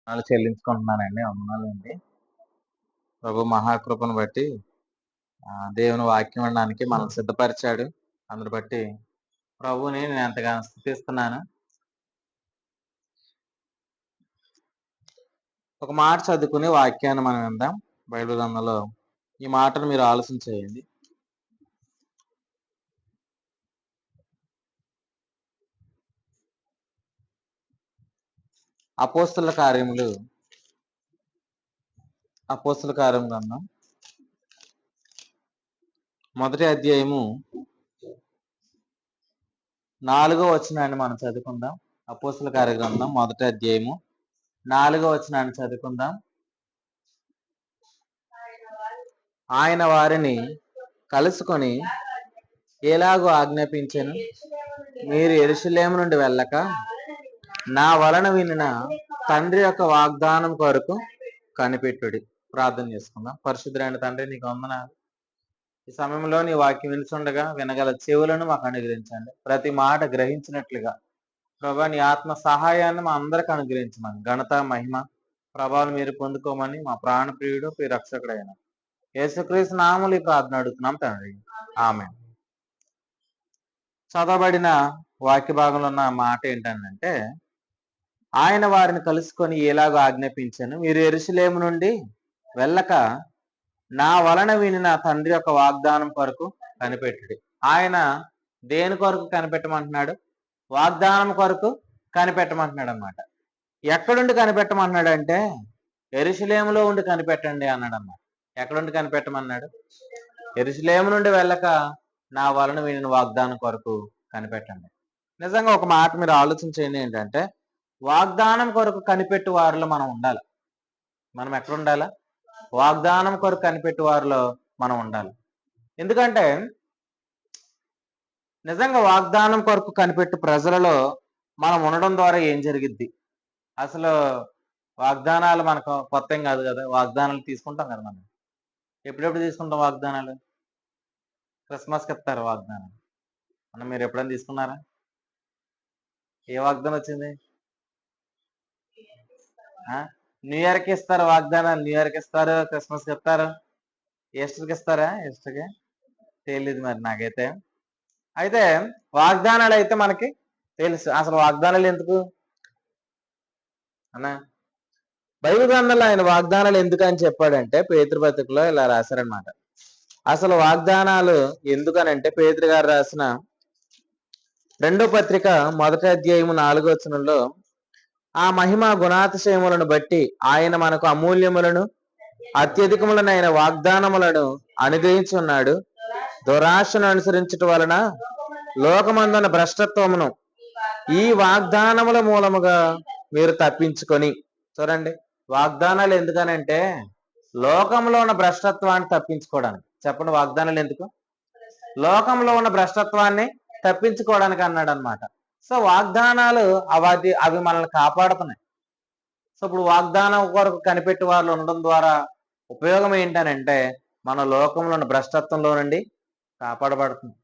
వందనాలు చెల్లించుకుంటున్నానండి. వందనాలండి. ప్రభు మహాకృపను బట్టి దేవుని వాక్యం వినడానికి మనల్ని సిద్ధపరిచాడు. అందుని బట్టి ప్రభువుని నేను ఎంతగానో స్తుతిస్తున్నాను. ఒక మాట చదువుకుని వాక్యాన్ని మనం విందాం. బైబిల్ గ్రంథంలో ఈ మాటను మీరు ఆలోచన చేయండి. అపోస్తల కార్యం గ్రంథం మొదటి అధ్యాయము 4వ వచనాన్ని మనం చదువుకుందాం. అపోస్తల కార్య గ్రంథం మొదటి అధ్యాయము 4వ వచనాన్ని చదువుకుందాం. ఆయన వారిని కలుసుకొని ఎలాగో ఆజ్ఞాపించెను, మీరు యెరూషలేము నుండి వెళ్ళక నా వలన వినిన తండ్రి యొక్క వాగ్దానం కొరకు కనిపెట్టుడి. ప్రార్థన చేసుకుందాం. పరిశుద్ధుడైన తండ్రి, నీకు వందనాలు. ఈ సమయంలో నీ వాక్యం వినుచుండగా వినగల చెవులను మాకు అనుగ్రహించండి. ప్రతి మాట గ్రహించినట్లుగా ప్రభా నీ ఆత్మ సహాయాన్ని మా అందరికి అనుగ్రహించమని, ఘనత మహిమ ప్రభావం మీరు పొందుకోమని మా ప్రాణప్రియుడు ప్రియ రక్షకుడైన యేసుక్రీస్తు నామములో ఈ ప్రార్థన అడుగుతున్నాం తండ్రి, ఆమేన్. చదవబడిన వాక్య భాగంలో ఉన్న మాట ఏంటంటే, ఆయన వారిని కలుసుకొని ఎలాగో ఆజ్ఞాపించాను, మీరు యెరూషలేము నుండి వెళ్ళక నా వలన వినిన తండ్రి యొక్క వాగ్దానం కొరకు కనిపెట్టుడి. ఆయన దేని కొరకు కనిపెట్టమంటున్నాడు? వాగ్దానం కొరకు కనిపెట్టమంటున్నాడు అన్నమాట. ఎక్కడుండి కనిపెట్టమన్నాడు అంటే, యెరూషలేములో ఉండి కనిపెట్టండి అన్నాడు అన్నమాట. ఎక్కడుండి కనిపెట్టమన్నాడు? యెరూషలేము నుండి వెళ్ళక నా వలన వినిన వాగ్దానం కొరకు కనిపెట్టండి. నిజంగా ఒక మాట మీరు ఆలోచన చేయండి. ఏంటంటే, వాగ్దానం కొరకు కనిపెట్టు వారిలో మనం ఉండాలి. మనం ఎక్కడ ఉండాలా? వాగ్దానం కొరకు కనిపెట్టు వారిలో మనం ఉండాలి. ఎందుకంటే నిజంగా వాగ్దానం కొరకు కనిపెట్టు ప్రజలలో మనం ఉండడం ద్వారా ఏం జరిగిద్ది? అసలు వాగ్దానాలు మనకు కొత్త ఏం కాదు కదా. వాగ్దానాలు తీసుకుంటాం కదా. మనం ఎప్పుడెప్పుడు తీసుకుంటాం వాగ్దానాలు? క్రిస్మస్కి ఇస్తారు వాగ్దానాలు. మనం మీరు ఎప్పుడైనా తీసుకున్నారా? ఏ వాగ్దానం వచ్చింది? న్యూ ఇయర్కి ఇస్తారు వాగ్దానాలు. న్యూ ఇయర్కి ఇస్తారు, క్రిస్మస్కి ఇస్తారు, ఈస్టర్కి ఇస్తారా? ఈస్టర్కి తెలియదు మరి నాకైతే. అయితే వాగ్దానాలు అయితే మనకి తెలుసు. అసలు వాగ్దానాలు ఎందుకు అన్నా? బైబిల్ గ్రంథంలో ఆయన వాగ్దానాలు ఎందుకు అని చెప్పాడంటే, పేతురు పత్రికలో ఇలా రాశారనమాట. అసలు వాగ్దానాలు ఎందుకనంటే, పేతురు గారు రాసిన 2వ పత్రిక మొదటి అధ్యాయము 4వ వచనంలో, ఆ మహిమ గుణాతిశయములను బట్టి ఆయన మనకు అమూల్యములను అత్యధికములనైన వాగ్దానములను అనుగ్రహించి ఉన్నాడు. దురాశను అనుసరించటం వలన లోకమందున భ్రష్టత్వమును ఈ వాగ్దానముల మూలముగా మీరు తప్పించుకొని. చూడండి, వాగ్దానాలు ఎందుకనంటే లోకంలో ఉన్న భ్రష్టత్వాన్ని తప్పించుకోవడానికి. చెప్పండి, వాగ్దానాలు ఎందుకు? లోకంలో ఉన్న భ్రష్టత్వాన్ని తప్పించుకోవడానికి అన్నాడు అనమాట. సో వాగ్దానాలు అవి మనల్ని కాపాడుతున్నాయి. సో ఇప్పుడు వాగ్దానం కొరకు కనిపెట్టి వాళ్ళు ఉండడం ద్వారా ఉపయోగం ఏంటనంటే, మన లోకంలో ఉన్న భ్రష్టత్వంలో నుండి కాపాడబడుతుంది.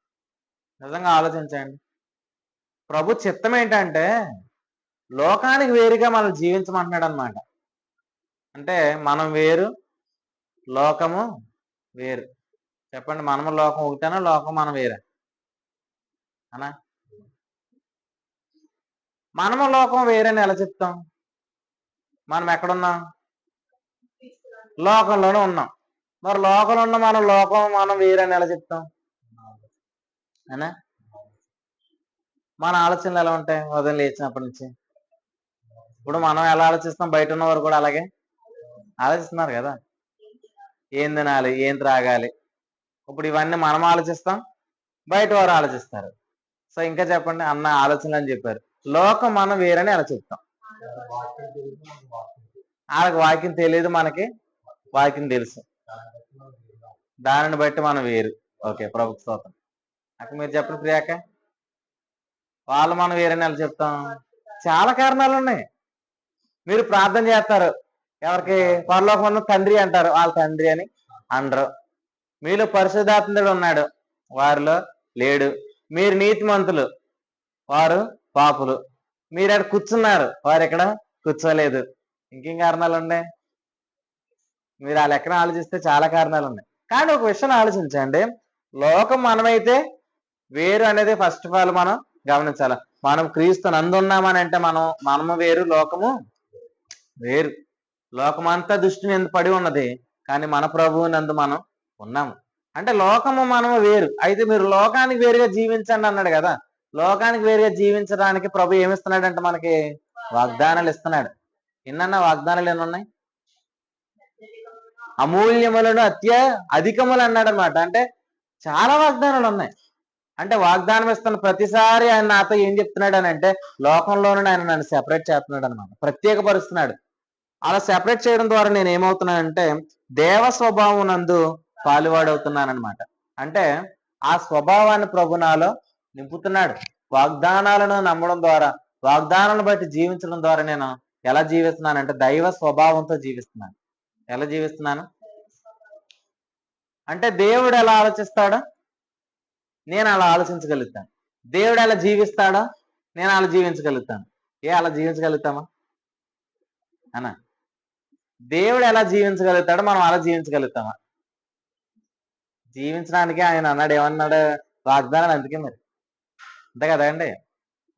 నిజంగా ఆలోచించండి. ప్రభు చిత్తం ఏంటంటే లోకానికి వేరుగా మనం జీవించమంటున్నాడు అనమాట. అంటే మనం వేరు, లోకము వేరు. చెప్పండి, మనము లోకం ఒకటేనా, లోకం మనం వేరే అనా? మనము లోకం వేరేని ఎలా చెప్తాం? మనం ఎక్కడున్నాం? లోకంలోనే ఉన్నాం. మరి లోకంలో ఉన్న మనం మనం వేరని ఎలా చెప్తాం అనా? మన ఆలోచనలు ఎలా ఉంటాయి ఉదయం లేచినప్పటి నుంచి? ఇప్పుడు మనం ఎలా ఆలోచిస్తాం, బయట ఉన్నవారు కూడా అలాగే ఆలోచిస్తున్నారు కదా. ఏం తినాలి, ఏం త్రాగాలి, ఇప్పుడు ఇవన్నీ మనం ఆలోచిస్తాం, బయట వారు ఆలోచిస్తారు. సో ఇంకా చెప్పండి, అన్న ఆలోచనలు అని చెప్పారు. లోకం మనం వేరని ఎలా చెప్తాం? వాళ్ళకి వాక్యం తెలియదు, మనకి వాక్యం తెలుసు. దానిని బట్టి మనం వేరు. ఓకే, ప్రభుత్వ స్తోత్రం. అక్క మీరు చెప్పండి ప్రియాక, వాళ్ళు మనం వేరని ఎలా చెప్తాం? చాలా కారణాలు ఉన్నాయి. మీరు ప్రార్థన చేస్తారు, ఎవరికి? పరలోకం తండ్రి అంటారు, వాళ్ళ తండ్రి అని అనరు. మీలో పరిశుద్ధాత్ముడు ఉన్నాడు, వారిలో లేడు. మీరు నీతిమంతులు, వారు పాపులు. మీరు అక్కడ కూర్చున్నారు, వారు ఇక్కడ కూర్చోలేదు. ఇంకేం కారణాలు ఉన్నాయి? మీరు ఆ లెక్కన ఆలోచిస్తే చాలా కారణాలు ఉన్నాయి. కానీ ఒక విషయం ఆలోచించండి, లోకం మనమైతే వేరు అనేది ఫస్ట్ ఆఫ్ ఆల్ మనం గమనించాలి. మనం క్రీస్తు నందున్నామని అంటే మనము వేరు, లోకము వేరు. లోకమంతా దృష్టిని ఎందుకు పడి ఉన్నది, కానీ మన ప్రభువు నందు మనం ఉన్నాము. అంటే లోకము మనము వేరు. అయితే మీరు లోకానికి వేరుగా జీవించండి అన్నాడు కదా. లోకానికి వేరుగా జీవించడానికి ప్రభు ఏమిస్తున్నాడంటే మనకి వాగ్దానాలు ఇస్తున్నాడు. ఎన్నన్నా వాగ్దానాలు ఎన్నున్నాయి? అమూల్యములను అధికములు అన్నాడు అనమాట. అంటే చాలా వాగ్దానాలు ఉన్నాయి. అంటే వాగ్దానం ఇస్తున్న ప్రతిసారి ఆయన నాతో ఏం చెప్తున్నాడు అని అంటే, లోకంలో నుండి ఆయన నన్ను సెపరేట్ చేస్తున్నాడు అనమాట, ప్రత్యేకపరుస్తున్నాడు. అలా సెపరేట్ చేయడం ద్వారా నేను ఏమవుతున్నానంటే దేవ స్వభావం నందు పాలువాడవుతున్నానమాట. అంటే ఆ స్వభావాన్ని ప్రభు నాలో నింపుతున్నాడు. వాగ్దానాలను నమ్మడం ద్వారా, వాగ్దానాలను బట్టి జీవించడం ద్వారా నేను ఎలా జీవిస్తున్నానంటే దైవ స్వభావంతో జీవిస్తున్నాను. ఎలా జీవిస్తున్నాను అంటే దేవుడు ఎలా ఆలోచిస్తాడో నేను అలా ఆలోచించగలుగుతాను. దేవుడు ఎలా జీవిస్తాడో నేను అలా జీవించగలుగుతాను. అలా జీవించగలుగుతామా అన్నా? దేవుడు ఎలా జీవించగలుగుతాడో మనం అలా జీవించగలుగుతామా? జీవించడానికి ఆయన అన్నాడు, ఏమన్నాడు? వాగ్దానాలు. అందుకే మరి అంతే కదండి.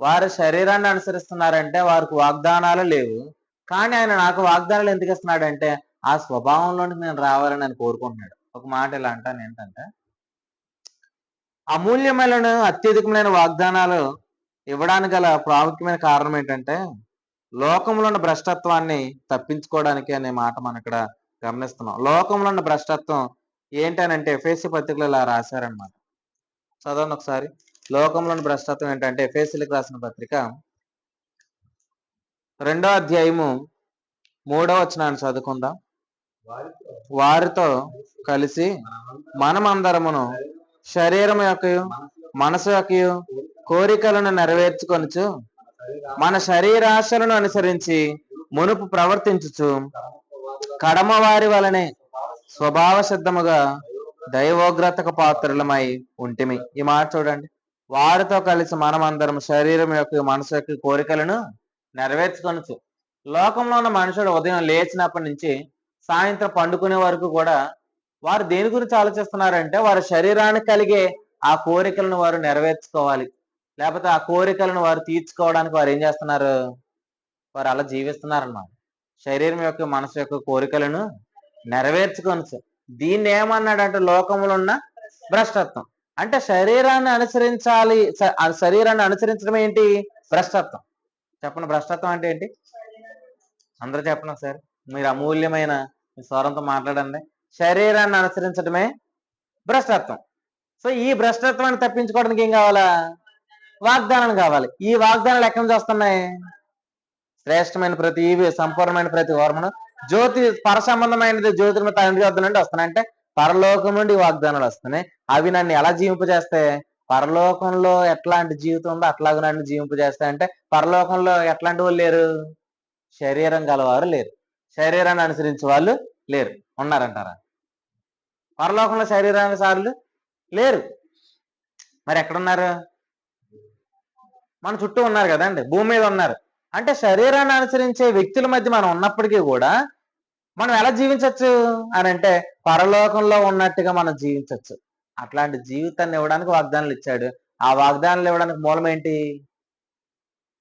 వారు శరీరాన్ని అనుసరిస్తున్నారంటే వారికి వాగ్దానాలు లేవు. కానీ ఆయన నాకు వాగ్దానాలు ఎందుకు ఇస్తున్నాడంటే ఆ స్వభావంలోనికి నేను రావాలని ఆయన కోరుకుంటున్నాడు. ఒక మాట ఇలా అంటాను ఏంటంటే, అమూల్యమైన అత్యధికమైన వాగ్దానాలు ఇవ్వడానికి గల ప్రాముఖ్యమైన కారణం ఏంటంటే లోకంలో ఉన్న భ్రష్టత్వాన్ని తప్పించుకోవడానికి అనే మాట మనం ఇక్కడ గమనిస్తున్నాం. లోకంలో ఉన్న భ్రష్టత్వం ఏంటనంటే ఎఫెసీ పత్రికలో ఇలా రాశారనమాట. చదవండి ఒకసారి. లోకంలోని భ్రష్టత్వం ఏంటంటే ఎఫెసీలకు రాసిన పత్రిక 2వ అధ్యాయము 3వ వచనాన్ని చదువుకుందాం. వారితో కలిసి మనమందరమును శరీరం యొక్క మనసు యొక్క కోరికలను నెరవేర్చుకొనుచు మన శరీరాశలను అనుసరించి మునుపు ప్రవర్తించుచు కడమ వారి వలనే స్వభావ సిద్ధముగా దైవోగ్రతకు పాత్రలమై ఉంటిమి. ఈ మాట చూడండి. వారితో కలిసి మనమందరం శరీరం యొక్క మనసు యొక్క కోరికలను నెరవేర్చుకొనొచ్చు. లోకంలో ఉన్న మనుషుడు ఉదయం లేచినప్పటి నుంచి సాయంత్రం పండుకునే వరకు కూడా వారు దేని గురించి ఆలోచిస్తున్నారంటే వారి శరీరానికి కలిగే ఆ కోరికలను వారు నెరవేర్చుకోవాలి, లేకపోతే ఆ కోరికలను వారు తీర్చుకోవడానికి వారు ఏం చేస్తున్నారు? వారు అలా జీవిస్తున్నారన్నమాట. శరీరం యొక్క మనసు యొక్క కోరికలను నెరవేర్చుకొనొచ్చు. దీన్ని ఏమన్నాడంటే లోకంలో ఉన్న భ్రష్టత్వం. అంటే శరీరాన్ని అనుసరించాలి. శరీరాన్ని అనుసరించడం ఏంటి? భ్రష్టత్వం. చెప్పండి, భ్రష్టత్వం అంటే ఏంటి? అందరూ చెప్పండి ఒకసారి. మీరు అమూల్యమైన స్వరంతో మాట్లాడండి. శరీరాన్ని అనుసరించడమే భ్రష్టత్వం. సో ఈ భ్రష్టత్వాన్ని తప్పించుకోవడానికి ఏం కావాలా? వాగ్దానం కావాలి. ఈ వాగ్దానాలు ఎక్కడి నుంచి వస్తున్నాయి? శ్రేష్టమైన ప్రతి సంపూర్ణమైన ప్రతి వర్మను జ్యోతి పర సంబంధమైనది జ్యోతిర్మ తండ్రి వద్ద నుండి వస్తున్నాయి. అంటే పరలోకం నుండి వాగ్దానాలు వస్తున్నాయి. అవి నన్ను ఎలా జీవింపజేస్తాయి? పరలోకంలో ఎట్లాంటి జీవితం ఉందో అట్లాగే నన్ను జీవింపజేస్తాయి. అంటే పరలోకంలో ఎట్లాంటి వాళ్ళు లేరు? శరీరం గలవారు లేరు, శరీరాన్ని అనుసరించే వాళ్ళు లేరు. ఉన్నారంటారా? పరలోకంలో శరీరానుసారులు లేరు. మరి ఎక్కడున్నారు? మన చుట్టూ ఉన్నారు కదండి, భూమి మీద ఉన్నారు. అంటే శరీరాన్ని అనుసరించే వ్యక్తుల మధ్య మనం ఉన్నప్పటికీ కూడా మనం ఎలా జీవించవచ్చు అని అంటే పరలోకంలో ఉన్నట్టుగా మనం జీవించవచ్చు. అట్లాంటి జీవితాన్ని ఇవ్వడానికి వాగ్దానాలు ఇచ్చాడు. ఆ వాగ్దానాలు ఇవ్వడానికి మూలం ఏంటి?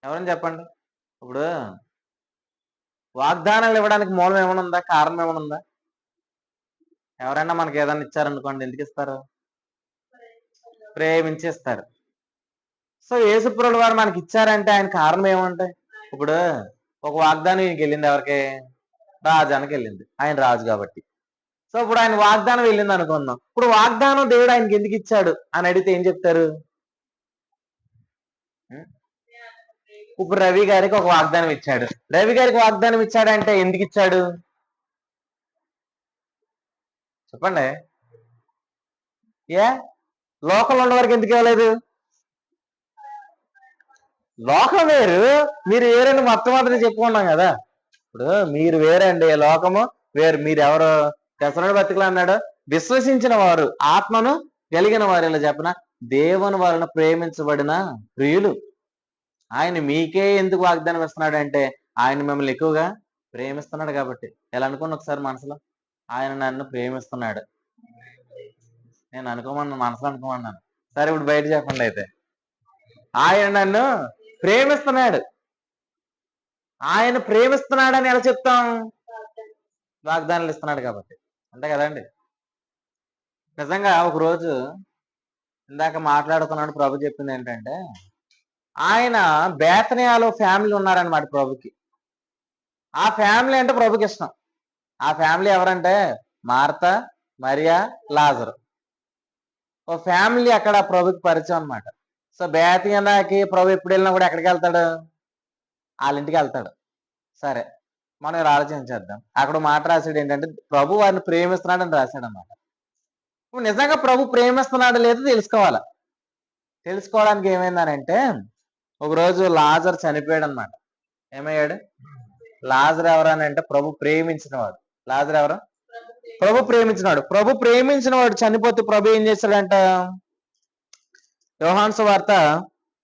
ఎవరని చెప్పండి. ఇప్పుడు వాగ్దానాలు ఇవ్వడానికి మూలం ఏమైనా ఉందా? కారణం ఏమైనా ఉందా? ఎవరైనా మనకి ఏదైనా ఇచ్చారనుకోండి, ఎందుకు ఇస్తారు? ప్రేమించి ఇస్తారు. సో యేసుప్రభుడు వారు మనకి ఇచ్చారంటే ఆయన కారణం ఏముంటాయి? ఇప్పుడు ఒక వాగ్దానం ఈయనకి వెళ్ళింది, ఎవరికి? రాజానికి వెళ్ళింది, ఆయన రాజు కాబట్టి. సో ఇప్పుడు ఆయన వాగ్దానం వెళ్ళింది అనుకుందాం. ఇప్పుడు వాగ్దానం దేవుడు ఆయనకి ఎందుకు ఇచ్చాడు అని అడిగితే ఏం చెప్తారు? ఇప్పుడు రవి గారికి ఒక వాగ్దానం ఇచ్చాడు. రవి గారికి వాగ్దానం ఇచ్చాడంటే ఎందుకు ఇచ్చాడు చెప్పండి? లోకంలో ఉన్న వారికి ఎందుకు ఇవ్వలేదు? లోకం వేరు, మీరు వేరని మొట్టమొదటి చెప్పుకున్నాం కదా. ఇప్పుడు మీరు వేరండి, లోకము వేరు. మీరు ఎవరు? దశరథ బతికలు అన్నాడు, విశ్వసించిన వారు, ఆత్మను కలిగిన వారు. ఇలా చెప్పన దేవుని వలన ప్రేమించబడిన ప్రియులు. ఆయన మీకే ఎందుకు వాగ్దానం ఇస్తున్నాడు అంటే ఆయన మిమ్మల్ని ఎక్కువగా ప్రేమిస్తున్నాడు కాబట్టి. ఎలా అనుకోండి ఒకసారి మనసులో, ఆయన నన్ను ప్రేమిస్తున్నాడు. నేను మనసులో అనుకోమన్నాను. సరే ఇప్పుడు బయట చెప్పండి అయితే. ఆయన నన్ను ప్రేమిస్తున్నాడు. ఆయన ప్రేమిస్తున్నాడని ఎలా చెప్తాం? వాగ్దానాలు ఇస్తున్నాడు కాబట్టి. అంతే కదండి. నిజంగా ఒకరోజు ఇందాక మాట్లాడుతున్నాడు, ప్రభు చెప్పింది ఏంటంటే, ఆయన బేతనియాలో ఫ్యామిలీ ఉన్నారనమాట ప్రభుకి. ఆ ఫ్యామిలీ అంటే ప్రభుకి ఇష్టం. ఆ ఫ్యామిలీ ఎవరంటే మార్త, మరియా, లాజరు. ఓ ఫ్యామిలీ అక్కడ ప్రభుకి పరిచయం అనమాట. సో బేతనియాకి ప్రభు ఎప్పుడు వెళ్ళినా కూడా ఎక్కడికి వెళ్తాడు? వాళ్ళ ఇంటికి వెళ్తాడు. సరే, మనం ఇలా ఆలోచించేద్దాం. అక్కడ మాట రాశాడు ఏంటంటే, ప్రభు వారిని ప్రేమిస్తున్నాడని రాశాడు అనమాట. ఇప్పుడు నిజంగా ప్రభు ప్రేమిస్తున్నాడు లేదో తెలుసుకోవాలి. తెలుసుకోవడానికి ఏమైందనంటే, ఒకరోజు లాజర్ చనిపోయాడు అనమాట. ఏమయ్యాడు? లాజర్ ఎవరనంటే ప్రభు ప్రేమించినవాడు. లాజర్ ఎవరు? ప్రభు ప్రేమించినవాడు. ప్రభు ప్రేమించినవాడు చనిపోతే ప్రభు ఏం చేశాడంట? యోహాను సువార్త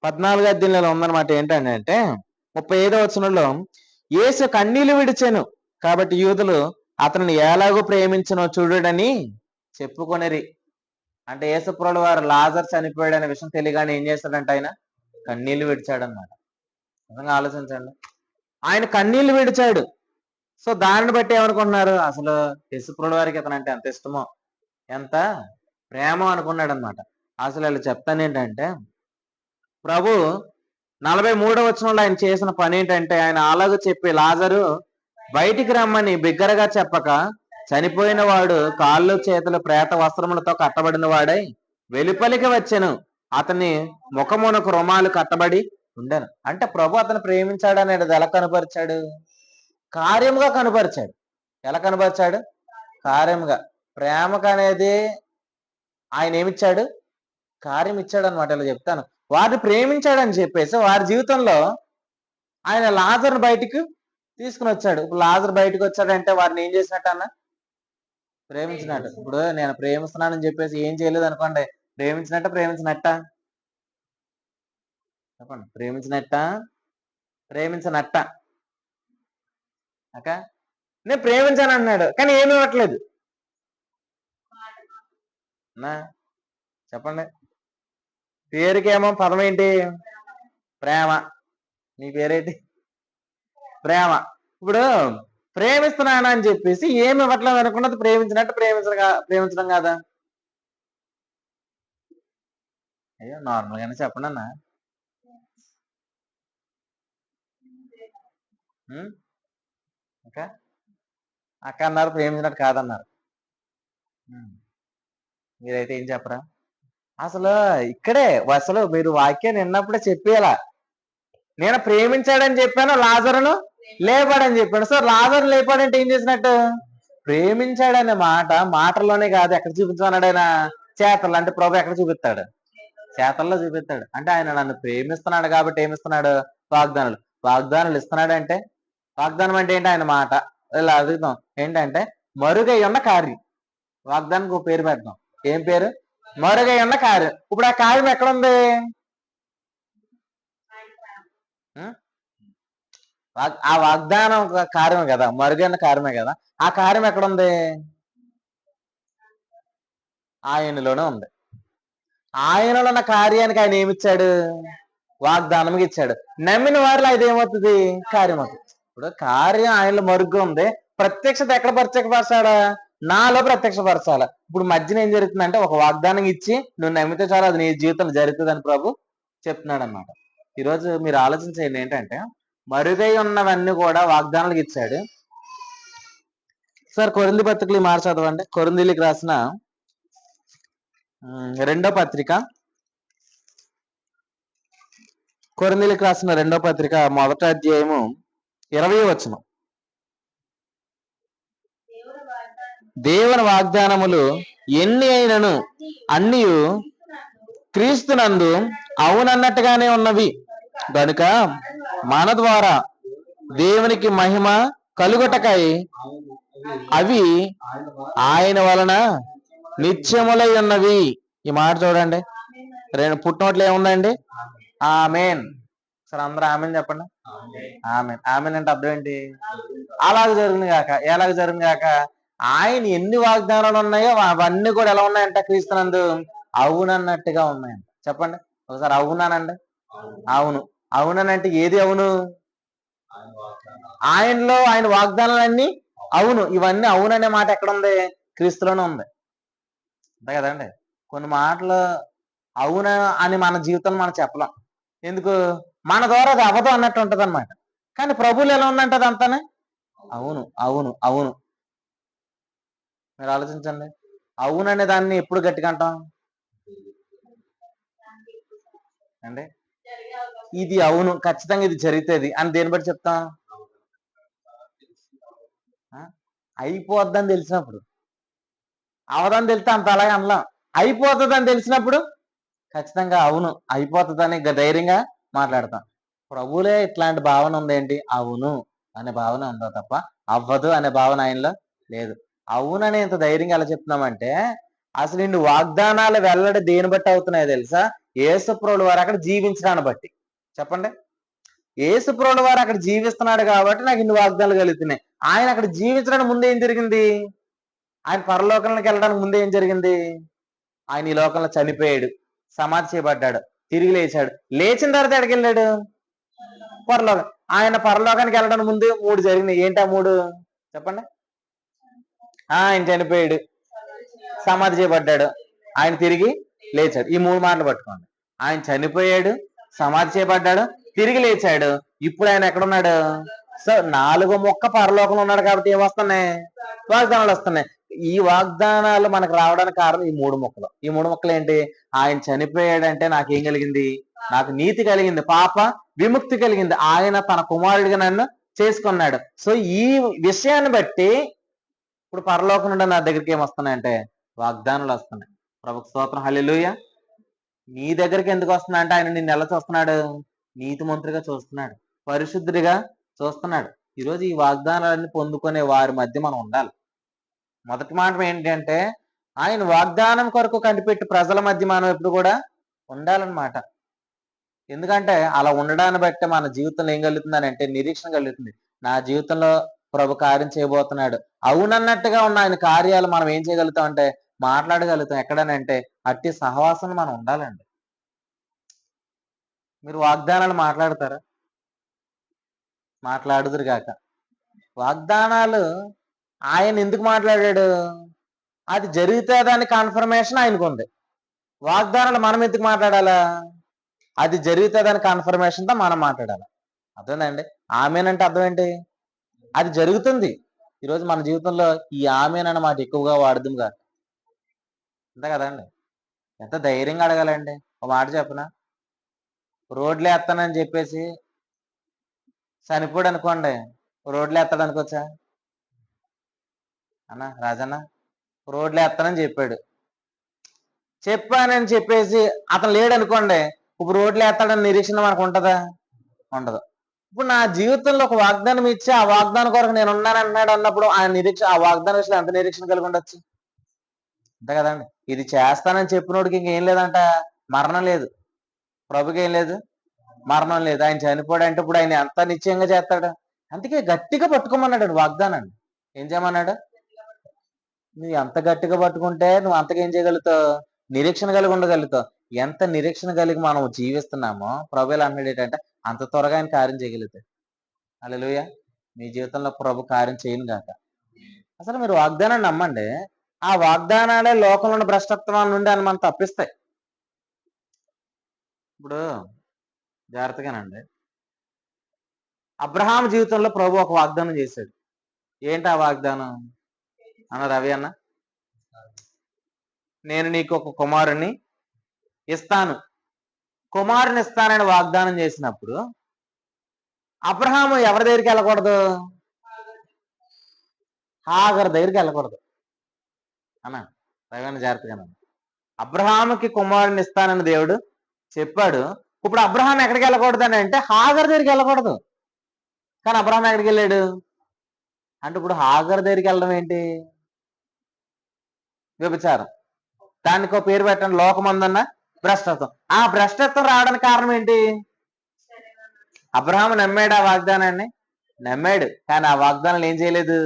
14వ అధ్యాయంలో ఉందన్నమాట. ఏంటంటే 35వ వచనంలో, యేసు కన్నీళ్లు విడిచెను కాబట్టి యూదులు అతనిని ఎలాగో ప్రేమించనో చూడడని చెప్పుకొనిరి. అంటే యేసుప్రభుల వారు లాజర్ చనిపోయాడు అనే విషయం తెలియగానే ఏం చేశాడంట? ఆయన కన్నీళ్లు విడిచాడన్నమాట. నిజంగా ఆలోచించండి, ఆయన కన్నీళ్లు విడిచాడు. సో దానిని బట్టి ఏమనుకుంటున్నారు? అసలు యేసుప్రభుల వారికి అతను అంటే ఎంత ఇష్టమో, ఎంత ప్రేమ అనుకున్నాడు అనమాట. అసలు వాళ్ళు చెప్తాను ఏంటంటే, ప్రభు 43వ వచనంలో ఆయన చేసిన పని ఏంటంటే, ఆయన అలాగూ చెప్పి లాజరు బయటికి రమ్మని బిగ్గరగా చెప్పక, చనిపోయిన వాడు కాళ్ళు చేతులు ప్రేత వస్త్రములతో కట్టబడిన వాడై వెలుపలికి వచ్చెను, అతని ముఖమునకు రుమాలు కట్టబడి ఉండను. అంటే ప్రభు అతను ప్రేమించాడు అనేది ఎలా కనపరిచాడు? కార్యముగా కనపరిచాడు. ఎలా కనపరిచాడు? కార్యముగా. ప్రేమకు అనేది ఆయన ఏమిచ్చాడు? కార్యం ఇచ్చాడు అనమాట. ఇలా చెప్తాను, వారిని ప్రేమించాడని చెప్పేసి వారి జీవితంలో ఆయన లాజర్ని బయటికి తీసుకుని వచ్చాడు. ఇప్పుడు లాజర్ బయటకు వచ్చాడంటే వారిని ఏం చేసినట్టు అన్న? ప్రేమించినట్టు. ఇప్పుడు నేను ప్రేమిస్తున్నానని చెప్పేసి ఏం చేయలేదు అనుకోండి, ప్రేమించినట్ట ప్రేమించినట్ట? చెప్పండి, ప్రేమించినట్ట ప్రేమించినట్ట? అక్క నేను ప్రేమించాను అన్నాడు, కానీ ఏమి ఇవ్వట్లేదు. చెప్పండి, పేరుకేమో పదం ఏంటి? ప్రేమ. నీ పేరేంటి? ప్రేమ. ఇప్పుడు ప్రేమిస్తున్నాను అని చెప్పేసి ఏమి ఇవ్వట్లేదు అనుకున్నది ప్రేమించినట్టు ప్రేమించడం కాదా? అయ్యో నార్మల్ గానే చెప్పండి అన్న. అక్క అన్నారు, ప్రేమించినట్టు కాదన్నారు. మీరైతే ఏం చెప్పరా? అసలు ఇక్కడే అసలు మీరు వాక్యాన్ని విన్నప్పుడే చెప్పేలా, నేను ప్రేమించాడని చెప్పాను, లాజరును లేపాడని చెప్పాడు. సో లాజరు లేపాడంటే ఏం చేసినట్టు? ప్రేమించాడనే మాట మాటల్లోనే కాదు, ఎక్కడ చూపించమన్నాడు ఆయన? చేతల్లో. అంటే ప్రభు ఎక్కడ చూపిస్తాడు? చేతల్లో చూపిస్తాడు. అంటే ఆయన నన్ను ప్రేమిస్తున్నాడు కాబట్టి ఏమిస్తున్నాడు? వాగ్దానాలు. వాగ్దానాలు ఇస్తున్నాడు అంటే, వాగ్దానం అంటే ఏంటి? ఆయన మాట. ఇలా అడుగుతాం ఏంటంటే, మరుగై ఉన్న కార్యం. వాగ్దానికి ఒక పేరు పెడతాం. ఏం పేరు? మరుగై ఉన్న కార్యం. ఇప్పుడు ఆ కార్యం ఎక్కడుంది? ఆ వాగ్దానం కార్యమే కదా, మరుగైన కార్యమే కదా. ఆ కార్యం ఎక్కడుంది? ఆయనలోనే ఉంది. ఆయనలో ఉన్న కార్యానికి ఆయన ఏమిచ్చాడు? వాగ్దానం ఇచ్చాడు. నమ్మిన వారిలో అది ఏమవుతుంది? కార్యం అవుతుంది. ఇప్పుడు కార్యం ఆయనలో మరుగ్గా ఉంది. ప్రత్యక్షత ఎక్కడ ప్రత్యక్షపరచాడా? నాలో ప్రత్యక్షపరచాల. ఇప్పుడు మధ్యన ఏం జరుగుతుందంటే, ఒక వాగ్దానం ఇచ్చి నువ్వు నమ్మితే చాలు అది నీ జీవితంలో జరుగుతుందని ప్రభు చెప్తున్నాడు అనమాట. ఈరోజు మీరు ఆలోచించేది ఏంటంటే, మరుగై ఉన్నవన్నీ కూడా వాగ్దానాలకు ఇచ్చాడు. సార్ కొరింథీ పత్రికలు మార్చి చదవండి. కొరింథీలకు రాసిన 2వ పత్రిక, కొరింథీలకు రాసిన 2వ పత్రిక 1వ అధ్యాయము 20వ వచనం. దేవుని వాగ్దానములు ఎన్ని అయినను అన్ని క్రీస్తునందు అవునన్నట్టుగానే ఉన్నవి గనుక మన ద్వారా దేవునికి మహిమ కలుగుటకై అవి ఆయన వలన నిత్యములై ఉన్నవి. ఈ మాట చూడండి, పుట్టినోట్లు ఏముందండి? ఆమేన్. సరే అందరూ ఆమేన్ చెప్పండి. ఆమె ఆమెన్ అంటే అర్థం ఏంటి? అలాగ జరుగును గాక, ఎలాగ జరుగును గాక. ఆయన ఎన్ని వాగ్దానాలు ఉన్నాయో అవన్నీ కూడా ఎలా ఉన్నాయంట క్రీస్తునందు? అవునన్నట్టుగా ఉన్నాయంట. చెప్పండి ఒకసారి అవునానండి. అవును. అవుననంటే ఏది అవును? ఆయనలో ఆయన వాగ్దానాలన్నీ అవును. ఇవన్నీ అవుననే మాట ఎక్కడుంది? క్రీస్తులోనే ఉంది. అంతే కదండి. కొన్ని మాటలు అవునా అని మన జీవితంలో మనం చెప్పలేం. ఎందుకు? మన ద్వారా అది అవ్వదు అన్నట్టు ఉంటదన్నమాట. కానీ ప్రభువులో ఎలా ఉందంటే అదంతానే అవును, అవును, అవును. మీరు ఆలోచించండి. అవుననే దాన్ని ఎప్పుడు గట్టిగా అంటాం అండి? ఇది అవును, ఖచ్చితంగా ఇది జరుగుతుంది అని దేన్ని బట్టి చెప్తాం? ఆ? అయిపోద్దని తెలిసినప్పుడు. అవదని తెలిస్తే అంత అలాగే అనలేం. అయిపోతుందని తెలిసినప్పుడు ఖచ్చితంగా అవును, అయిపోతుందని ధైర్యంగా మాట్లాడతాం. ప్రభువులే ఇట్లాంటి భావన ఉందేంటి? అవును అనే భావన ఉందా తప్ప అవ్వదు అనే భావన ఆయనలో లేదు. అవునని ఇంత ధైర్యంగా ఎలా చెప్తున్నామంటే అసలు ఇన్ని వాగ్దానాలు వెల్లడి దేని బట్టి అవుతున్నాయో తెలుసా? యేసుప్రభుల వారు అక్కడ జీవించడాన్ని బట్టి. చెప్పండి. యేసుప్రభుల వారు అక్కడ జీవిస్తున్నాడు కాబట్టి నాకు ఇన్ని వాగ్దానాలు కలుగుతున్నాయి. ఆయన అక్కడ జీవించడానికి ముందు ఏం జరిగింది? ఆయన పరలోకంలోకి వెళ్ళడానికి ముందు ఏం జరిగింది? ఆయన ఈ లోకంలో చనిపోయాడు, సమాధి చేయబడ్డాడు, తిరిగి లేచాడు. లేచిన తర్వాత ఎక్కడికి వెళ్ళాడు? పరలోకం. ఆయన పరలోకానికి వెళ్ళడానికి ముందు మూడు జరిగినాయి. ఏంటి ఆ మూడు? చెప్పండి. ఆయన చనిపోయాడు, సమాధి చేయబడ్డాడు, ఆయన తిరిగి లేచాడు. ఈ మూడు మాటలు పట్టుకోండి. ఆయన చనిపోయాడు, సమాధి చేయబడ్డాడు, తిరిగి లేచాడు. ఇప్పుడు ఆయన ఎక్కడున్నాడు? సో నాలుగో మొక్క పరలోకంలో ఉన్నాడు కాబట్టి ఏం వస్తున్నాయి? వాగ్దానాలు వస్తున్నాయి. ఈ వాగ్దానాలు మనకు రావడానికి కారణం ఈ మూడు మొక్కలు. ఈ మూడు మొక్కలు ఏంటి? ఆయన చనిపోయాడంటే నాకేం కలిగింది? నాకు నీతి కలిగింది, పాప విముక్తి కలిగింది. ఆయన తన కుమారుడిగా నన్ను చేసుకున్నాడు. సో ఈ విషయాన్ని బట్టి ఇప్పుడు పరలోకం నుండి నా దగ్గరికి ఏం వస్తున్నాయంటే వాగ్దానాలు వస్తున్నాయి. ప్రభుకు స్తోత్రం, హల్లెలూయా. నీ దగ్గరికి ఎందుకు వస్తున్నా అంటే ఆయన నిన్ను ఎలా చూస్తున్నాడు? నీతిమంతుడిగా చూస్తున్నాడు, పరిశుద్ధుడిగా చూస్తున్నాడు. ఈరోజు ఈ వాగ్దానాలన్నీ పొందుకునే వారి మధ్య మనం ఉండాలి. మొదటి మాట ఏంటంటే ఆయన వాగ్దానం కొరకు కనిపెట్టి ప్రజల మధ్య మనం ఎప్పుడు కూడా ఉండాలన్నమాట. ఎందుకంటే అలా ఉండడాన్ని బట్టి మన జీవితంలో ఏం కలుగుతుందని అంటే నిరీక్షణ కలుగుతుంది. నా జీవితంలో ప్రభు కార్యం చేయబోతున్నాడు. అవునన్నట్టుగా ఉన్న ఆయన కార్యాలు మనం ఏం చేయగలుగుతాం అంటే మాట్లాడగలుగుతాం. ఎక్కడనంటే అట్టి సహవాసం మనం ఉండాలండి. మీరు వాగ్దానాలు మాట్లాడతారా? మాట్లాడుదురు గాక. వాగ్దానాలు ఆయన ఎందుకు మాట్లాడాడు? అది జరుగుతుందని కన్ఫర్మేషన్ ఆయనకు ఉంది. వాగ్దానాలు మనం ఎందుకు మాట్లాడాలా? అది జరుగుతుందని కన్ఫర్మేషన్తో మనం మాట్లాడాలి. అర్థమైందండి? ఆమేనంటే అర్థం ఏంటి? అది జరుగుతుంది. ఈరోజు మన జీవితంలో ఈ ఆమేన్ అన్న మాట ఎక్కువగా వాడదాం కాదు. అంతే కదండి. ఎంత ధైర్యంగా అడగాలండి. ఒక మాట చెప్పనా? రోడ్లు వేస్తానని చెప్పేసి చనిపోయాడు అనుకోండి, రోడ్లు వేస్తాడు అనుకోవచ్చా? అన్న రాజన్న రోడ్లు వేస్తానని చెప్పాడు. చెప్పానని చెప్పేసి అతను లేడు అనుకోండి, ఇప్పుడు రోడ్లు వేస్తాడని నిరీక్షణ మనకు ఉంటుందా? ఉండదు. ఇప్పుడు నా జీవితంలో ఒక వాగ్దానం ఇచ్చి ఆ వాగ్దానం కొరకు నేను ఉన్నాను అన్నాడు అన్నప్పుడు ఆయన నిరీక్షణ, ఆ వాగ్దానం విషయంలో ఎంత నిరీక్షణ కలిగి ఉండొచ్చు? అంతే కదండి. ఇది చేస్తానని చెప్పినోడికి ఇంకేం లేదంట? మరణం లేదు. ప్రభుకి ఏం లేదు? మరణం లేదు. ఆయన చనిపోయాడంటే ఇప్పుడు ఆయన ఎంత నిశ్చయంగా చేస్తాడు? అందుకే గట్టిగా పట్టుకోమన్నాడు వాగ్దానాన్ని. ఏం చేయమన్నాడు? నువ్వు ఎంత గట్టిగా పట్టుకుంటే నువ్వు అంతగా ఏం చేయగలుగుతావు? నిరీక్షణ కలిగి ఉండగలుగుతావు. ఎంత నిరీక్షణ కలిగి మనం జీవిస్తున్నామో ప్రభు ఎలా అంటున్నాడు ఏంటంటే అంత త్వరగా ఆయన కార్యం చేయగలుగుతాడు. హల్లెలూయా. మీ జీవితంలో ప్రభు కార్యం చేయను గాక. అసలు మీరు వాగ్దానాన్ని నమ్మండి. ఆ వాగ్దానాలే లోకంలో ఉన్న భ్రష్టత్వం నుండి అని మనం తప్పిస్తాయి. ఇప్పుడు జాగ్రత్తగానండి. అబ్రహాం జీవితంలో ప్రభు ఒక వాగ్దానం చేశాడు. ఏంటి ఆ వాగ్దానం? అన్న రవి అన్న, నేను నీకు ఒక కుమారుని ఇస్తాను, కుమారుని ఇస్తానని వాగ్దానం చేసినప్పుడు అబ్రహాము ఎవరి దగ్గరికి వెళ్ళకూడదు? హాగర్ దగ్గరికి వెళ్ళకూడదు. అన్న రవి అన్న జాగ్రత్తగా. అబ్రహాముకి కుమారుని ఇస్తానని దేవుడు చెప్పాడు. ఇప్పుడు అబ్రహాం ఎక్కడికి వెళ్ళకూడదు అని అంటే హాగర్ దగ్గరికి వెళ్ళకూడదు. కానీ అబ్రహాం ఎక్కడికి వెళ్ళాడు అంటే ఇప్పుడు హాగర్ దగ్గరికి వెళ్ళడం ఏంటి? వ్యభిచారం. దానికి ఒక పేరు పెట్టండి, లోకమందన్న భ్రష్టత్వం. ఆ భ్రష్టత్వం రావడానికి కారణం ఏంటి? అబ్రహాం నమ్మాడు ఆ వాగ్దానాన్ని, నమ్మాడు. కానీ ఆ వాగ్దానాలు ఏం చేయలేదు,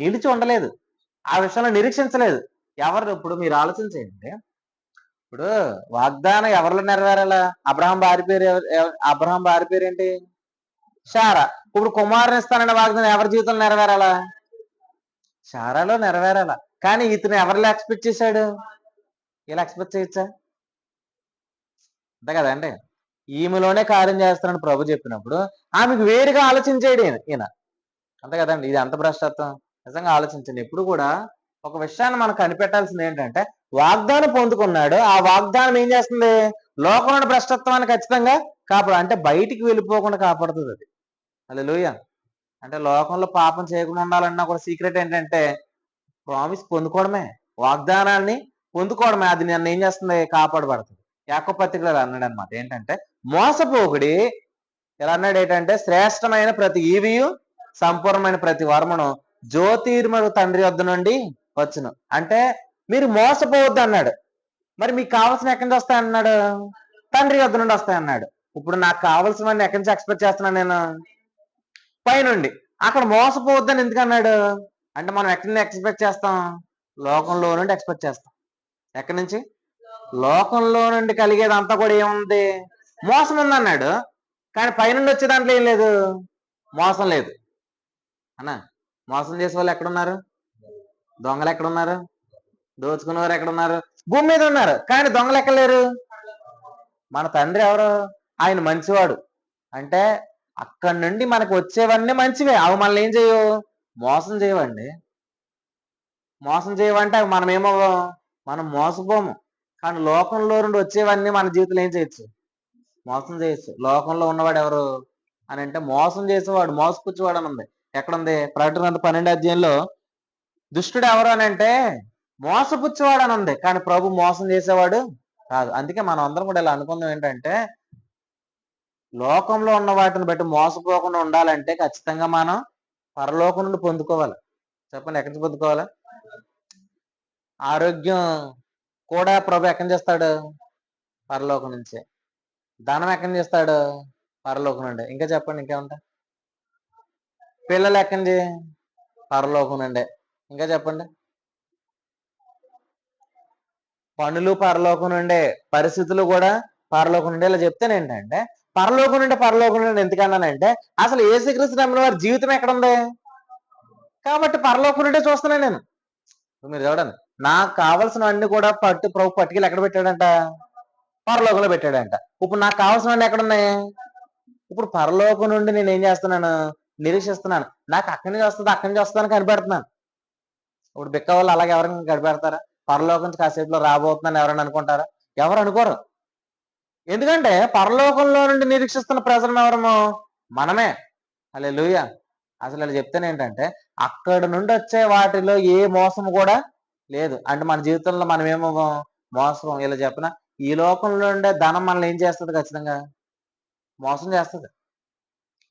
నిలిచి ఉండలేదు. ఆ విషయంలో నిరీక్షించలేదు. ఎవరు ఇప్పుడు మీరు ఆలోచించండి. ఇప్పుడు వాగ్దానం ఎవరిలో నెరవేరాలా? అబ్రహాం భార్య పేరు ఏంటి? శారా. ఇప్పుడు కుమారుని ఇస్తానన్న వాగ్దానం ఎవరి జీవితంలో నెరవేరాలా? శారాలో నెరవేరాలా. కానీ ఇతను ఎవరిలో ఎక్స్పెక్ట్ చేశాడు? ఇలా ఎక్స్పెక్ట్ చేయొచ్చా? అంతే కదండి. ఈమెలోనే కార్యం చేస్తానని ప్రభు చెప్పినప్పుడు ఆమెకు వేరుగా ఆలోచించాడు ఈయన. అంతే కదండి. ఇది ఎంత భ్రష్టత్వం. నిజంగా ఆలోచించండి. ఎప్పుడు కూడా ఒక విషయాన్ని మనం కనిపెట్టాల్సింది ఏంటంటే, వాగ్దానం పొందుకున్నాడు. ఆ వాగ్దానం ఏం చేస్తుంది? లోకంలో భ్రష్టత్వాన్ని ఖచ్చితంగా అంటే బయటికి వెళ్ళిపోకుండా కాపాడుతుంది అది. హల్లెలూయా. అంటే లోకంలో పాపం చేయకుండా ఉండాలన్నా కూడా సీక్రెట్ ఏంటంటే ప్రామిస్ పొందుకోవడమే, వాగ్దానాన్ని పొందుకోవడమే. అది నన్ను ఏం చేస్తుంది? కాపాడబడుతుంది. యాకోబు పత్రికలో అన్నాడు అనమాట. ఏంటంటే మోసపోకుడి. ఎలా అన్నాడు? ఏంటంటే శ్రేష్టమైన ప్రతి ఈవియు సంపూర్ణమైన ప్రతి వరమును జ్యోతిర్మడు తండ్రి వద్ద నుండి వచ్చును. అంటే మీరు మోసపోవద్దు అన్నాడు. మరి మీకు కావాల్సిన ఎక్కడి నుంచి వస్తాయన్నాడు? తండ్రి వద్ద నుండి వస్తాయన్నాడు. ఇప్పుడు నాకు కావాల్సినవన్నీ ఎక్కడి నుంచి ఎక్స్పెక్ట్ చేస్తున్నాను నేను? పైనుండి. అక్కడ మోసపోవద్దని ఎందుకు అన్నాడు? అంటే మనం ఎక్కడి నుంచి ఎక్స్పెక్ట్ చేస్తాం? లోకంలో నుండి ఎక్స్పెక్ట్ చేస్తాం. ఎక్కడి నుంచి? లోకంలో నుండి కలిగేదంతా కూడా ఏముంది? మోసం ఉందన్నాడు. కానీ పైనుండి వచ్చే దాంట్లో ఏం లేదు, మోసం లేదు అన్నా. మోసం చేసే వాళ్ళు ఎక్కడున్నారు? దొంగలు ఎక్కడున్నారు? దోచుకునేవారు ఎక్కడున్నారు? భూమి మీద ఉన్నారు. కానీ దొంగలు ఎక్కడ లేరు. మన తండ్రి ఎవరు? ఆయన మంచివాడు. అంటే అక్కడి నుండి మనకు వచ్చేవన్నీ మంచివే. అవి మనల్ని ఏం చేయవు? మోసం చేయవండి. మోసం చేయవంటే అవి మనమేమో మనం మోసపోము. కానీ లోకంలో నుండి వచ్చేవన్నీ మన జీవితంలో ఏం చేయొచ్చు? మోసం చేయొచ్చు. లోకంలో ఉన్నవాడు ఎవరు అని అంటే మోసం చేసేవాడు, మోసపుచ్చేవాడు అని ఉంది. ఎక్కడుంది? ప్రకటన 12 అధ్యాయంలో దుష్టుడు ఎవరు అని అంటే మోసపుచ్చేవాడు అని ఉంది. కానీ ప్రభు మోసం చేసేవాడు కాదు. అందుకే మనం అందరం కూడా ఇలా అనుకుందాం ఏంటంటే, లోకంలో ఉన్న వాటిని బట్టి మోసపోకుండా ఉండాలంటే ఖచ్చితంగా మనం పరలోకం నుండి పొందుకోవాలి. చెప్పండి, ఎక్కడి నుంచి పొందుకోవాలి? ఆరోగ్యం కూడా ప్రభు ఎక్కడి నుంచి చేస్తాడు? పరలోకం నుంచే. ధనం ఎక్కడి నుంచి చేస్తాడు? పరలోకం నుండి. ఇంకా చెప్పండి, ఇంకేముంటా? పిల్లలు ఎక్కడి నుంచి? పరలోకం నుండే. ఇంకా చెప్పండి. పనులు పరలోకం నుండే, పరిస్థితులు కూడా పరలోకం నుండి. ఇలా చెప్తాను ఏంటంటే పరలోకం నుండి ఎందుకన్నానంటే అసలు యేసుక్రీస్తు నమ్మిన వారి జీవితం ఎక్కడ ఉంది కాబట్టి పరలోకం నుండే చూస్తున్నాను నేను. మీరు చూడండి, నాకు కావాల్సినవన్నీ కూడా ప్రభు పట్టుకెళ్ళి ఎక్కడ పెట్టాడంట? పరలోకంలో పెట్టాడంట. ఇప్పుడు నాకు కావాల్సినవన్నీ ఎక్కడ ఉన్నాయి? ఇప్పుడు పరలోకం నుండి నేను ఏం చేస్తున్నాను? నిరీక్షిస్తున్నాను. నాకు అక్కడి నుంచి వస్తుంది, అక్కడి నుంచి వస్తుందని కనిపెడుతున్నాను. ఇప్పుడు బిక్క వాళ్ళు అలాగే ఎవరైనా కనిపెడతారా? పరలోకం నుంచి కాసేపులో రాబోతుందని ఎవరైనా అనుకుంటారా? ఎవరు అనుకోరు. ఎందుకంటే పరలోకంలో నుండి నిరీక్షిస్తున్న ప్రజలు ఎవరము? మనమే. హల్లెలూయా. అసలు ఇలా చెప్తాను ఏంటంటే అక్కడ నుండి వచ్చే వాటిలో ఏ మోసం కూడా లేదు. అంటే మన జీవితంలో మనం ఏమో మోసం. ఇలా చెప్పిన ఈ లోకంలో ఉండే ధనం మనల్ని ఏం చేస్తుంది? ఖచ్చితంగా మోసం చేస్తుంది.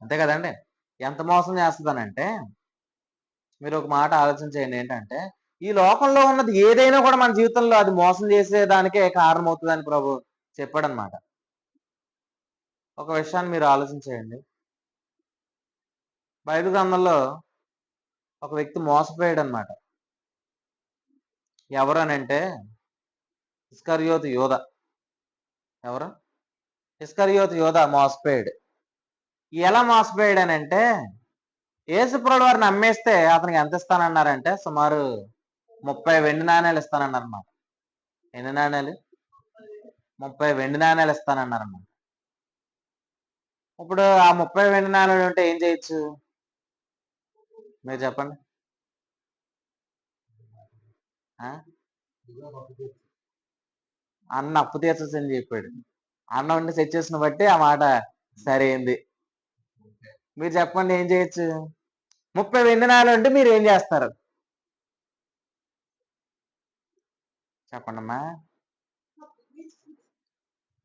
అంతే కదండి. ఎంత మోసం చేస్తుందనంటే మీరు ఒక మాట ఆలోచించేయండి. ఏంటంటే ఈ లోకంలో ఉన్నది ఏదైనా కూడా మన జీవితంలో అది మోసం చేసేదానికే కారణమవుతుందని ప్రభు చెప్పాడనమాట. ఒక విషయాన్ని మీరు ఆలోచించేయండి. బైబిల్ గ్రంథంలో ఒక వ్యక్తి మోసపోయాడు అనమాట. ఎవరు అని అంటే ఇస్కరియోతు యోధ. ఎవరు? ఇస్కరియోతు యోధ మోసపోయాడు. ఎలా మోసపోయాడు అని అంటే యేసుప్రభువు వారిని అమ్మేస్తే అతనికి ఎంత ఇస్తానన్నారంటే సుమారు 30 వెండి నాణేలు ఇస్తానన్నారన్నమాట. ఎన్ని నాణేలు? 30 వెండి నాణేలు ఇస్తానన్నారన్నమాట. ఇప్పుడు ఆ 30 వెండి నాణేలు ఉంటే ఏం చేయొచ్చు? మీరు చెప్పండి. అన్న అప్పు తీర్చని చెప్పాడు. అన్న ఉండి సిచ్యువేషన్ బట్టి ఆ మాట సరైంది. మీరు చెప్పండి, ఏం చేయొచ్చు? 30 వెండి నాణేలు ఉంటే మీరు ఏం చేస్తారు? చెప్పండమ్మా.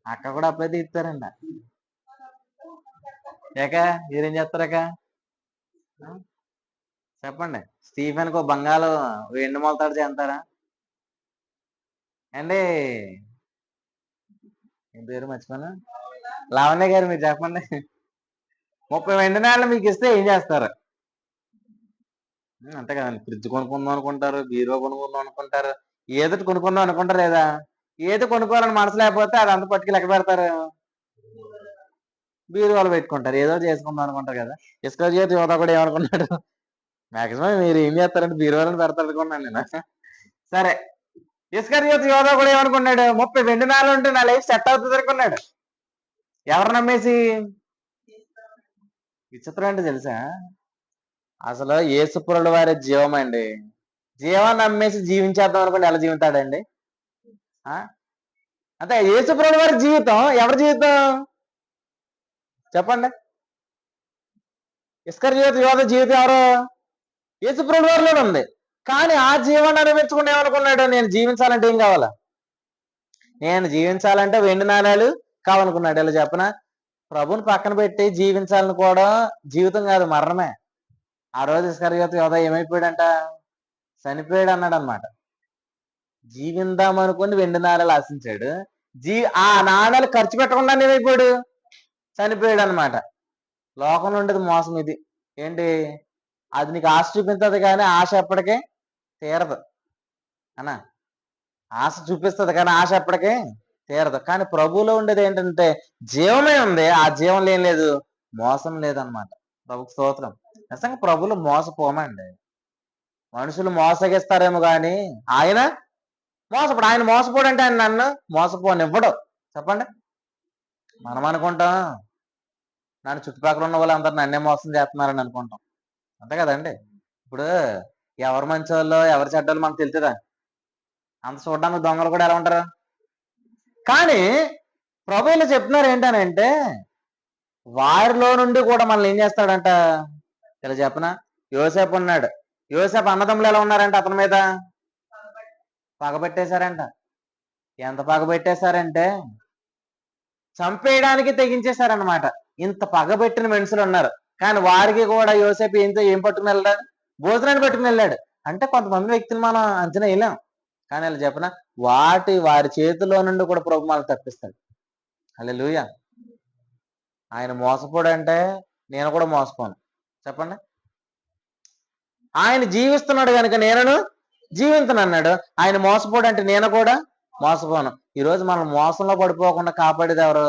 అక్క కూడా అప్పుడే తీస్తారండి. ఏక మీరేం చేస్తారక? చెప్పండి. స్టీఫెన్కి ఒక బంగాళం వెండి మొలతాడు చేస్తారా అండి? ఏం పేరు మర్చిపోయాను. లావణ్య గారు మీరు చెప్పండి. 30 వెండి నాణాలు మీకు ఇస్తే ఏం చేస్తారు? అంతే కదండి. ఫ్రిడ్జ్ కొనుక్కుందాం అనుకుంటారు, బీరువా కొనుక్కుందాం అనుకుంటారు, ఏదోటి కొనుక్కుందాం అనుకుంటారు లేదా? ఏది కొనుక్కోవాలని మనసు లేకపోతే అదంతా పట్టుకెళ్ళి ఎక్కడ పెడతారు? బీరువాలో పెట్టుకుంటారు. ఏదో ఒకటి చేసుకుందాం అనుకుంటారు కదా. ఇస్కరియోతు యోధా కూడా ఏమనుకున్నాడు? మాక్సిమం మీరు ఏం చేస్తారంటే బీరువాలో పెడతారు అనుకున్నాను నేను. సరే, ఇస్కరియోతు యోధా కూడా ఏమనుకున్నాడు? 30 వెండి నాణాలు ఉంటే నా లైఫ్ సెట్ అవుతుంది అనుకున్నాడు. ఎవరు నమ్మేసి? విచిత్రం అంటే తెలుసా, అసలు యేసుప్రభుల వారి జీవం అండి. జీవం నమ్మేసి జీవించేద్దాం అనుకుంటే ఎలా జీవితాడండి? ఆ? అంటే యేసుప్రభుల వారి జీవితం ఎవరి జీవితం చెప్పండి? ఇస్కరియోతు యోధ జీవితం ఎవరు? యేసుప్రభుల వారిలోనే ఉంది. కానీ ఆ జీవాన్ని అనుభవించుకుంటే ఏమనుకున్నాడు? నేను జీవించాలంటే ఏం కావాలా? నేను జీవించాలంటే వెండి నాణాలు కావాలనుకున్నాడు. ఇలా చెప్పనా, ప్రభుని పక్కన పెట్టి జీవించాలని కూడా జీవితం కాదు, మరణమే. ఆ రోజు ఇస్కరియోతు యోధ ఏమైపోయాడంట? చనిపోయాడు అన్నాడు అనమాట. జీవిందాం అనుకుని వెండి నాణాలు ఆశించాడు. ఆ నాణాలు ఖర్చు పెట్టకుండా ఏమైపోయాడు? చనిపోయాడు అనమాట. లోకంలో ఉండేది మోసం ఇది. ఏంటి? అది నీకు ఆశ చూపిస్తుంది కానీ ఆశ ఎప్పటికీ తీరదు అన్నా. ఆశ చూపిస్తుంది కానీ ఆశ ఎప్పటికీ తీరదు. కానీ ప్రభువులో ఉండేది ఏంటంటే జీవమే ఉంది. ఆ జీవం ఏం లేదు, మోసం లేదనమాట. ప్రభుకు స్తోత్రం. నిజంగా ప్రభువులు మోసపోమండి. మనుషులు మోసగిస్తారేమో కానీ ఆయన మోసపోడు. ఆయన మోసపోడు అంటే ఆయన నన్ను మోసపోనివ్వడు. చెప్పండి. మనం అనుకుంటాం నన్ను చుట్టుపక్కల ఉన్న వాళ్ళందరూ నన్నే మోసం చేస్తున్నారని అనుకుంటాం. అంతే కదండి. ఇప్పుడు ఎవరు మంచి వాళ్ళు ఎవరు చెడ్డోళ్ళు మనకు తెలుస్తుందా? అంత చూడడానికి దొంగలు కూడా ఎలా ఉంటారు? కానీ ప్రభువులు చెప్తున్నారు ఏంటనంటే వారిలో నుండి కూడా మనల్ని ఏం చేస్తాడంట? ఇలా చెప్పనా, యోసేపు ఉన్నాడు. యోసేపు అన్నదమ్ములు ఎలా ఉన్నారంట? అతని మీద పగబెట్టేశారంట. ఎంత పగబెట్టేశారంటే చంపేయడానికి తెగించేశారనమాట. ఇంత పగబెట్టిన మనుషులు ఉన్నారు. కానీ వారికి కూడా యోసేపు ఏం పట్టుకుని వెళ్ళాడు? భోజనాన్ని పట్టుకుని వెళ్ళాడు. అంటే కొంతమంది వ్యక్తులు మనం అంచనా వేయలేం. కానీ ఇలా చెప్పిన వారి చేతిలో నుండి కూడా ప్రభు మనల్ని తప్పిస్తాడు. హల్లెలూయా. ఆయన మోసపోడు అంటే నేను కూడా మోసపోను. చెప్పండి. ఆయన జీవిస్తున్నాడు కనుక నేను జీవించనన్నాడు. ఆయన మోసపోడు అంటే నేను కూడా మోసపోను. ఈరోజు మనం మోసంలో పడిపోకుండా కాపాడేది ఎవరు?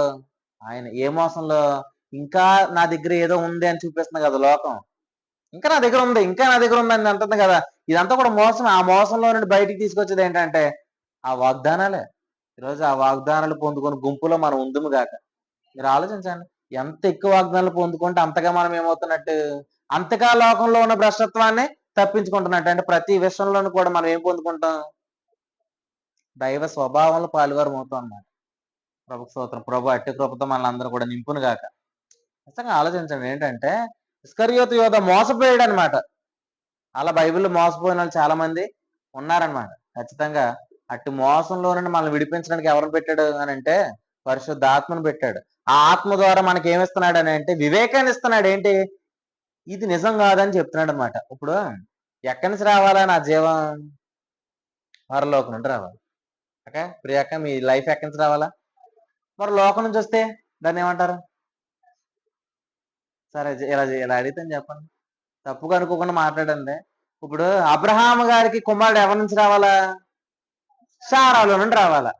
ఆయన. ఏ మోసంలో? ఇంకా నా దగ్గర ఏదో ఉంది అని చూపిస్తుంది కదా లోకం. ఇంకా నా దగ్గర ఉంది, ఇంకా నా దగ్గర ఉంది అని అంటుంది కదా. ఇదంతా కూడా మోసం. ఆ మోసంలో నుండి బయటికి తీసుకొచ్చేది ఏంటంటే ఆ వాగ్దానాలే. ఈరోజు ఆ వాగ్దానాలు పొందుకొని గుంపులో మనం ఉందుము గాక. మీరు ఆలోచించండి. ఎంత ఎక్కువ వాగ్దానాలు పొందుకుంటే అంతగా మనం ఏమవుతున్నట్టు? అంతగా లోకంలో ఉన్న భ్రష్టత్వాన్ని తప్పించుకుంటున్నట్టు. అంటే ప్రతి విషయంలోనూ కూడా మనం ఏం పొందుకుంటాం? దైవ స్వభావంలో పాలువారం అవుతాం అన్నమాట. ప్రభుకు స్తోత్రం. ప్రభు అట్టి కృపతో మనల్ని అందరూ కూడా నింపును గాక. నిజంగా ఆలోచించండి. ఏంటంటే ఇస్కరియోతు యోధ మోసపోయాడు అనమాట. అలా బైబిల్లో మోసపోయిన వాళ్ళు చాలా మంది ఉన్నారనమాట. ఖచ్చితంగా అట్టి మోసంలో నుండి మనల్ని విడిపించడానికి ఎవరిని పెట్టాడు అని అంటే పరిశుద్ధాత్మను పెట్టాడు. ఆ ఆత్మ ద్వారా మనకి ఏమిస్తున్నాడు అని అంటే వివేకాన్ని ఇస్తున్నాడు. ఏంటి? ఇది నిజం కాదని చెప్తున్నాడు అనమాట. ఇప్పుడు ఎక్కడి నుంచి రావాలా నా జీవం? పరలోకం నుండి రావాలి. ఓకే ప్రియాక, మీ లైఫ్ ఎక్కడి నుంచి రావాలా? మరి లోకం నుంచి వస్తే దాన్ని ఏమంటారు? సరే, ఇలా అడిగితే చెప్పండి. తప్పుగా అనుకోకుండా మాట్లాడండి. ఇప్పుడు అబ్రహాం గారికి కుమారుడు ఎవరి నుంచి రావాలా? శారాలో నుండి రావాలా.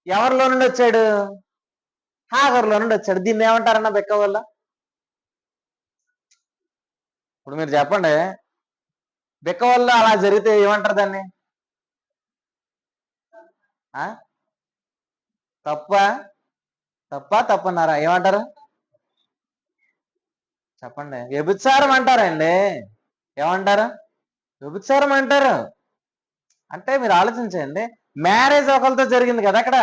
ఎవరిలో నుండి వచ్చాడు? హాగర్లో నుండి వచ్చాడు. దీన్ని ఏమంటారన్న బెక్క వల్ల? ఇప్పుడు మీరు చెప్పండి, బెక్క వల్ల అలా జరిగితే ఏమంటారు దాన్ని? తప్పన్నారా? ఏమంటారు చెప్పండి? వ్యభిచారం అంటారండి. ఏమంటారు? వ్యభిచారం అంటారు. అంటే మీరు ఆలోచించండి, మ్యారేజ్ ఒకరితో జరిగింది కదా అక్కడ.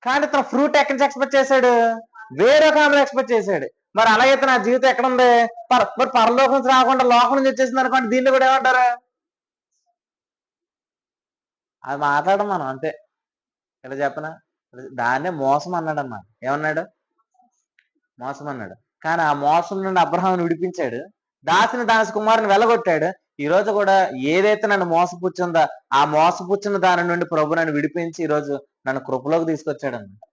కానీ తన ఫ్రూట్ ఎక్కడి నుంచి ఎక్స్పెక్ట్ చేశాడు? వేరొక ఆమె ఎక్స్పెక్ట్ చేశాడు. మరి అలాగైతే నా జీవితం ఎక్కడ ఉంది? మరి పరలోకం నుంచి రాకుండా లోకం నుంచి వచ్చేసింది అనుకోండి, దీన్ని కూడా ఏమంటారు? అది మాట్లాడడం మనం అంతే. ఇలా చెప్పనా, దాన్నే మోసం అన్నాడు అన్నమాట. ఏమన్నాడు? మోసం అన్నాడు. కానీ ఆ మోసం నుండి అబ్రహాముని విడిపించాడు. దాసి కుమారుని వెళ్ళగొట్టాడు. ఈ రోజు కూడా ఏదైతే నన్ను మోసపుచ్చిందో ఆ మోసపుచ్చిన దాని నుండి ప్రభు నన్ను విడిపించి ఈ రోజు నన్ను కృపలోకి తీసుకొచ్చాడు అన్నమాట.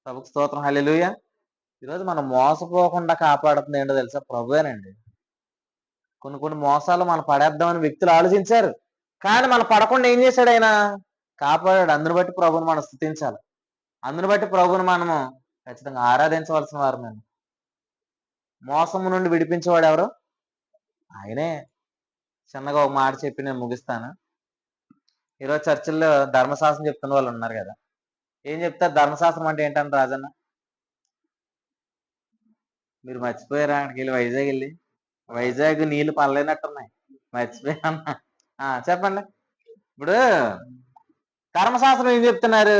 ప్రభుకు స్తోత్రం. హల్లెలూయా. ఈరోజు మనం మోసపోకుండా కాపాడుతుంది ఏంటో తెలుసా? ప్రభువేనండి. కొన్ని కొన్ని మోసాలు మనం పడేద్దామని వ్యక్తులు ఆలోచించారు, కానీ మనం పడకుండా ఏం చేశాడు ఆయన? కాపాడాడు. అందుని బట్టి ప్రభుని మనం స్తుతించాలి. అందుని బట్టి ప్రభుని మనము ఖచ్చితంగా ఆరాధించవలసిన వారమే. మోసము నుండి విడిపించేవాడు ఎవరు? ఆయనే. చిన్నగా ఒక మాట చెప్పి నేను ముగిస్తాను. ఈరోజు చర్చిల్లో ధర్మశాస్త్రం చెప్తున్న వాళ్ళు ఉన్నారు కదా. ఏం చెప్తారు? ధర్మశాస్త్రం అంటే ఏంటంటే రాజన్న, మీరు మర్చిపోయారా? అక్కడికి వెళ్ళి వైజాగ్ వెళ్ళి, వైజాగ్ నీళ్లు పడలేనట్టున్నాయి, మర్చిపోయాను. చెప్పండి. ఇప్పుడు ధర్మశాస్త్రం ఏం చెప్తున్నారు?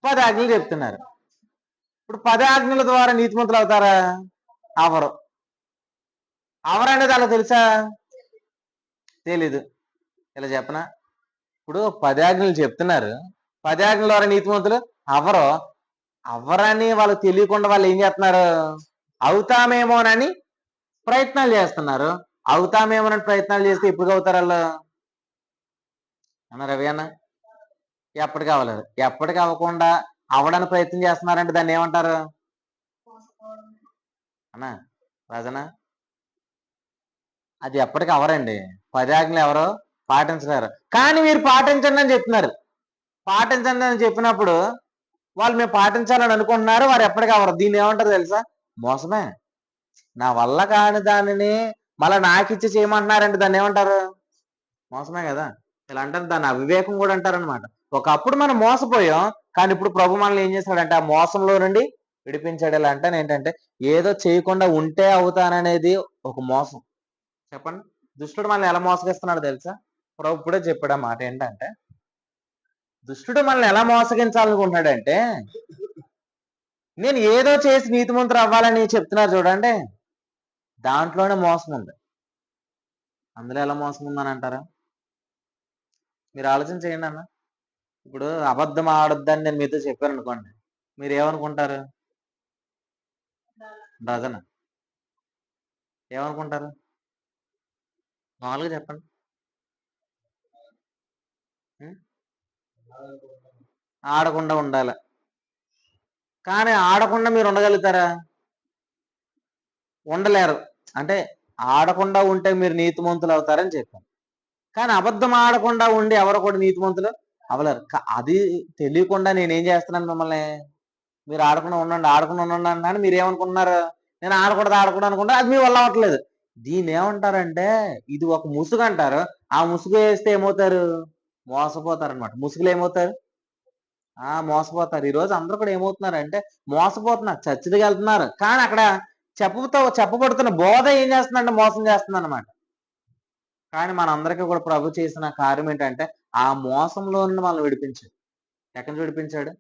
10 ఆజ్ఞలు చెప్తున్నారు. ఇప్పుడు 10 ఆజ్ఞల ద్వారా నీతిమంతులు అవుతారా? అవరు. అవరనేది అలా తెలుసా? తెలీదు. ఇలా చెప్పనా? ఇప్పుడు 10 ఆజ్ఞలు చెప్తున్నారు, 10 ఆజ్ఞల ద్వారా నీతిమంతులు అవరు. అవరని వాళ్ళకి తెలియకుండా వాళ్ళు ఏం చేస్తున్నారు? అవుతామేమోనని ప్రయత్నాలు చేస్తున్నారు. అవుతామేమోనని ప్రయత్నాలు చేస్తే ఎప్పుడు అవుతారు వాళ్ళు? అన్న రవి అన్న, ఎప్పటికి అవ్వలేదు. ఎప్పటికి అవ్వకుండా అవడానికి ప్రయత్నం చేస్తున్నారంటే దాన్ని ఏమంటారు అన్నా? రాజనా, అది ఎప్పటికి అవరండి. 10 ఆజ్ఞలు ఎవరు పాటించలేరు, కానీ మీరు పాటించండి అని చెప్తున్నారు. పాటించండి అని చెప్పినప్పుడు వాళ్ళు మేము పాటించాలని అనుకుంటున్నారు, వారు ఎప్పటికీ అవరు. దీన్ని ఏమంటారు తెలుసా? మోసమే. నా వల్ల కాని దానిని మళ్ళీ నాకిచ్చి చేయమంటున్నారంటే దాన్ని ఏమంటారు? మోసమే కదా. ఇలా అంటారు, దాన్ని అవివేకం కూడా అంటారనమాట. ఒకప్పుడు మనం మోసపోయాం, కానీ ఇప్పుడు ప్రభు మనల్ని ఏం చేస్తాడంటే ఆ మోసంలో నుండి విడిపించాడు. ఇలా అంటే ఏంటంటే ఏదో చేయకుండా ఉంటే అవుతాననేది ఒక మోసం. చెప్పండి, దుష్టుడు మనల్ని ఎలా మోసగిస్తున్నాడు తెలుసా? ప్రభు ఇప్పుడే చెప్పాడు ఆ మాట. ఏంటంటే దుష్టుడు మనల్ని ఎలా మోసగించాలనుకుంటున్నాడంటే, నేను ఏదో చేసి నీతిమంతుడు అవ్వాలని చెప్తున్నారు చూడండి, దాంట్లోనే మోసం ఉంది. అందులో ఎలా మోసం ఉందని అంటారా? మీరు ఆలోచన చేయండి అన్న. ఇప్పుడు అబద్ధం ఆడొద్దని నేను మీతో చెప్పాను అనుకోండి, మీరు ఏమనుకుంటారు? డజన్ ఏమనుకుంటారు? మామూలుగా చెప్పండి. ఆడకుండా ఉండాలి, కానీ ఆడకుండా మీరు ఉండగలుగుతారా? ఉండలేరు. అంటే ఆడకుండా ఉంటే మీరు నీతిమంతులు అవుతారని చెప్పాను, కానీ అబద్ధం ఆడకుండా ఉండి ఎవరు కూడా నీతిమంతులు అవలేరు. అది తెలియకుండా నేనేం చేస్తున్నాను మిమ్మల్ని, మీరు ఆడకుండా ఉండండి, ఆడకుండా ఉండండి అన్నాను. మీరు ఏమనుకుంటున్నారు? నేను ఆడకూడదు ఆడకూడదు అనుకుంటా, అది మీ వల్ల అవ్వట్లేదు. దీన్ని ఏమంటారంటే ఇది ఒక ముసుగు అంటారు. ఆ ముసుగు వేస్తే ఏమవుతారు? మోసపోతారు అనమాట. ముసుగులు ఏమవుతారు? మోసపోతారు. ఈ రోజు అందరూ కూడా ఏమవుతున్నారంటే మోసపోతున్నారు, చర్చికి వెళ్తున్నారు, కానీ అక్కడ చెప్పబడుతున్న బోధ ఏం చేస్తుందంటే మోసం చేస్తుంది అనమాట. కానీ మనందరికీ కూడా ప్రభు చేసిన కార్యం ఏంటంటే ఆ మోసంలో నుండి మనం విడిపించాడు. ఎక్కడి నుంచి విడిపించాడు?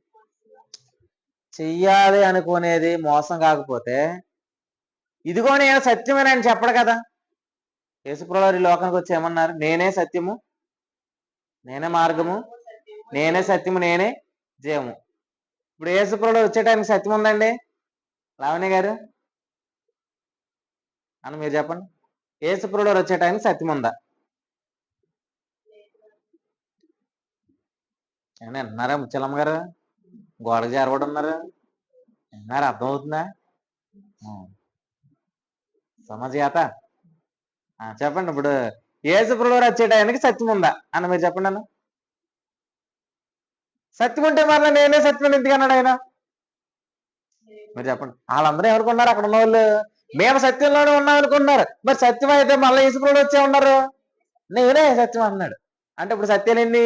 చెయ్యాలి అనుకునేది మోసం కాకపోతే, ఇదిగో నేను సత్యమని ఆయన చెప్పడు కదా. యేసుప్రభువారు ఈ లోకానికి వచ్చి ఏమన్నారు? నేనే సత్యము, నేనే మార్గము, నేనే సత్యము, నేనే జీవము. ఇప్పుడు యేసుప్రభువారు వచ్చే టైంకి సత్యం ఉందండి లావణ్య గారు అని మీరు చెప్పండి. యేసుప్రభువారు వచ్చే టైంకి సత్యం ఉందా? ఏమన్నా వింటున్నారా ముచ్చలమ్మ గారు? గోడకు చేరబడి ఉన్నారు, వింటున్నారా? అర్థమవుతుందా? సమజాత చెప్పండి. ఇప్పుడు యేసుప్రభువారు వచ్చే టైంకి సత్యం ఉందా అన్న మీరు చెప్పండి అన్న. సత్యం ఉంటే మరలా నేనే సత్యం ఎందుకు అన్నాడు ఆయన? మీరు చెప్పండి. వాళ్ళందరూ ఎవరుకున్నారు అక్కడ ఉన్న వాళ్ళు? మేము సత్యంలోనే ఉన్నాం అనుకున్నారు. మరి సత్యం అయితే మళ్ళీ యేసుప్రభుడు వచ్చే ఉన్నారు, నేనే సత్యం అన్నాడు. అంటే ఇప్పుడు సత్యాలు ఎన్ని?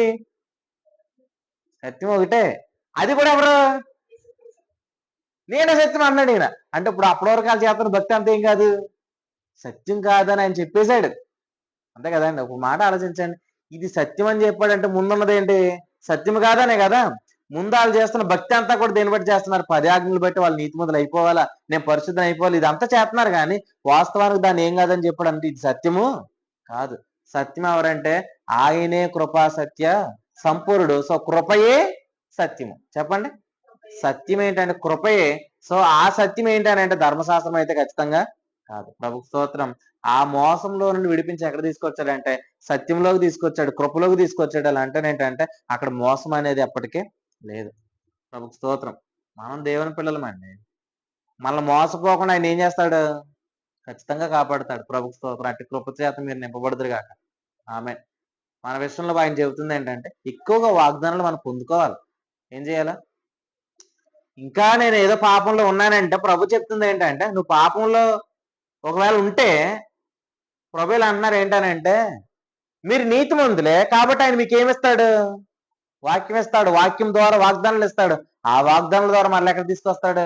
సత్యం ఒకటే. అది కూడా ఎవరు? నేనే సత్యం అన్నాడు ఈయన. అంటే ఇప్పుడు అప్పటి వరకు వాళ్ళు చేస్తున్న భక్తి అంత ఏం కాదు, సత్యం కాదని ఆయన చెప్పేశాడు. అంతే కదండి. ఒక మాట ఆలోచించండి. ఇది సత్యం అని చెప్పాడంటే ముందున్నది ఏంటి? సత్యం కాదనే కదా. ముందు వాళ్ళు చేస్తున్న భక్తి అంతా కూడా దేని బట్టి చేస్తున్నారు? 10 ఆజ్ఞలు బట్టి వాళ్ళు నీతిమంతులు అయిపోవాలా, నేను పరిశుద్ధం అయిపోవాలి, ఇదంతా చేస్తున్నారు. కానీ వాస్తవానికి దాన్ని ఏం కాదని చెప్పాడు. అంటే ఇది సత్యము కాదు. సత్యం ఎవరంటే ఆయనే కృపా సత్య సంపూర్ణుడు. సో కృపయే సత్యము. చెప్పండి. సత్యం ఏంటంటే కృపయే. సో ఆ సత్యం ఏంటంటే ధర్మశాస్త్రం అయితే ఖచ్చితంగా కాదు. ప్రభు స్తోత్రం. ఆ మోసంలో నుండి విడిపించి ఎక్కడ తీసుకొచ్చాడంటే సత్యంలోకి తీసుకొచ్చాడు, కృపలోకి తీసుకొచ్చాడు. అలా ఏంటంటే అక్కడ మోసం అనేది ఎప్పటికీ లేదు. ప్రభు స్తోత్రం. మనం దేవుని పిల్లలమండి. మనల్ని మోసపోకుండా ఆయన ఏం చేస్తాడు? ఖచ్చితంగా కాపాడుతాడు. ప్రభుకు స్తోత్రం. అట్టి కృప చేత మీరు నింపబడుదురు గాక. ఆమె మన విషయంలో ఆయన చెబుతుంది ఏంటంటే ఎక్కువగా వాగ్దానాలు మనం పొందుకోవాలి. ఏం చేయాలా? ఇంకా నేను ఏదో పాపంలో ఉన్నానంటే ప్రభు చెప్తుంది ఏంటంటే నువ్వు పాపంలో ఒకవేళ ఉంటే ప్రభు ఇలా అంటున్నారు ఏంటనంటే మీరు నీతిమంతులే కాబట్టి ఆయన మీకు ఏమిస్తాడు? వాక్యం ఇస్తాడు. వాక్యం ద్వారా వాగ్దానాలు ఇస్తాడు. ఆ వాగ్దానాల ద్వారా మరలా ఎక్కడ తీసుకొస్తాడు?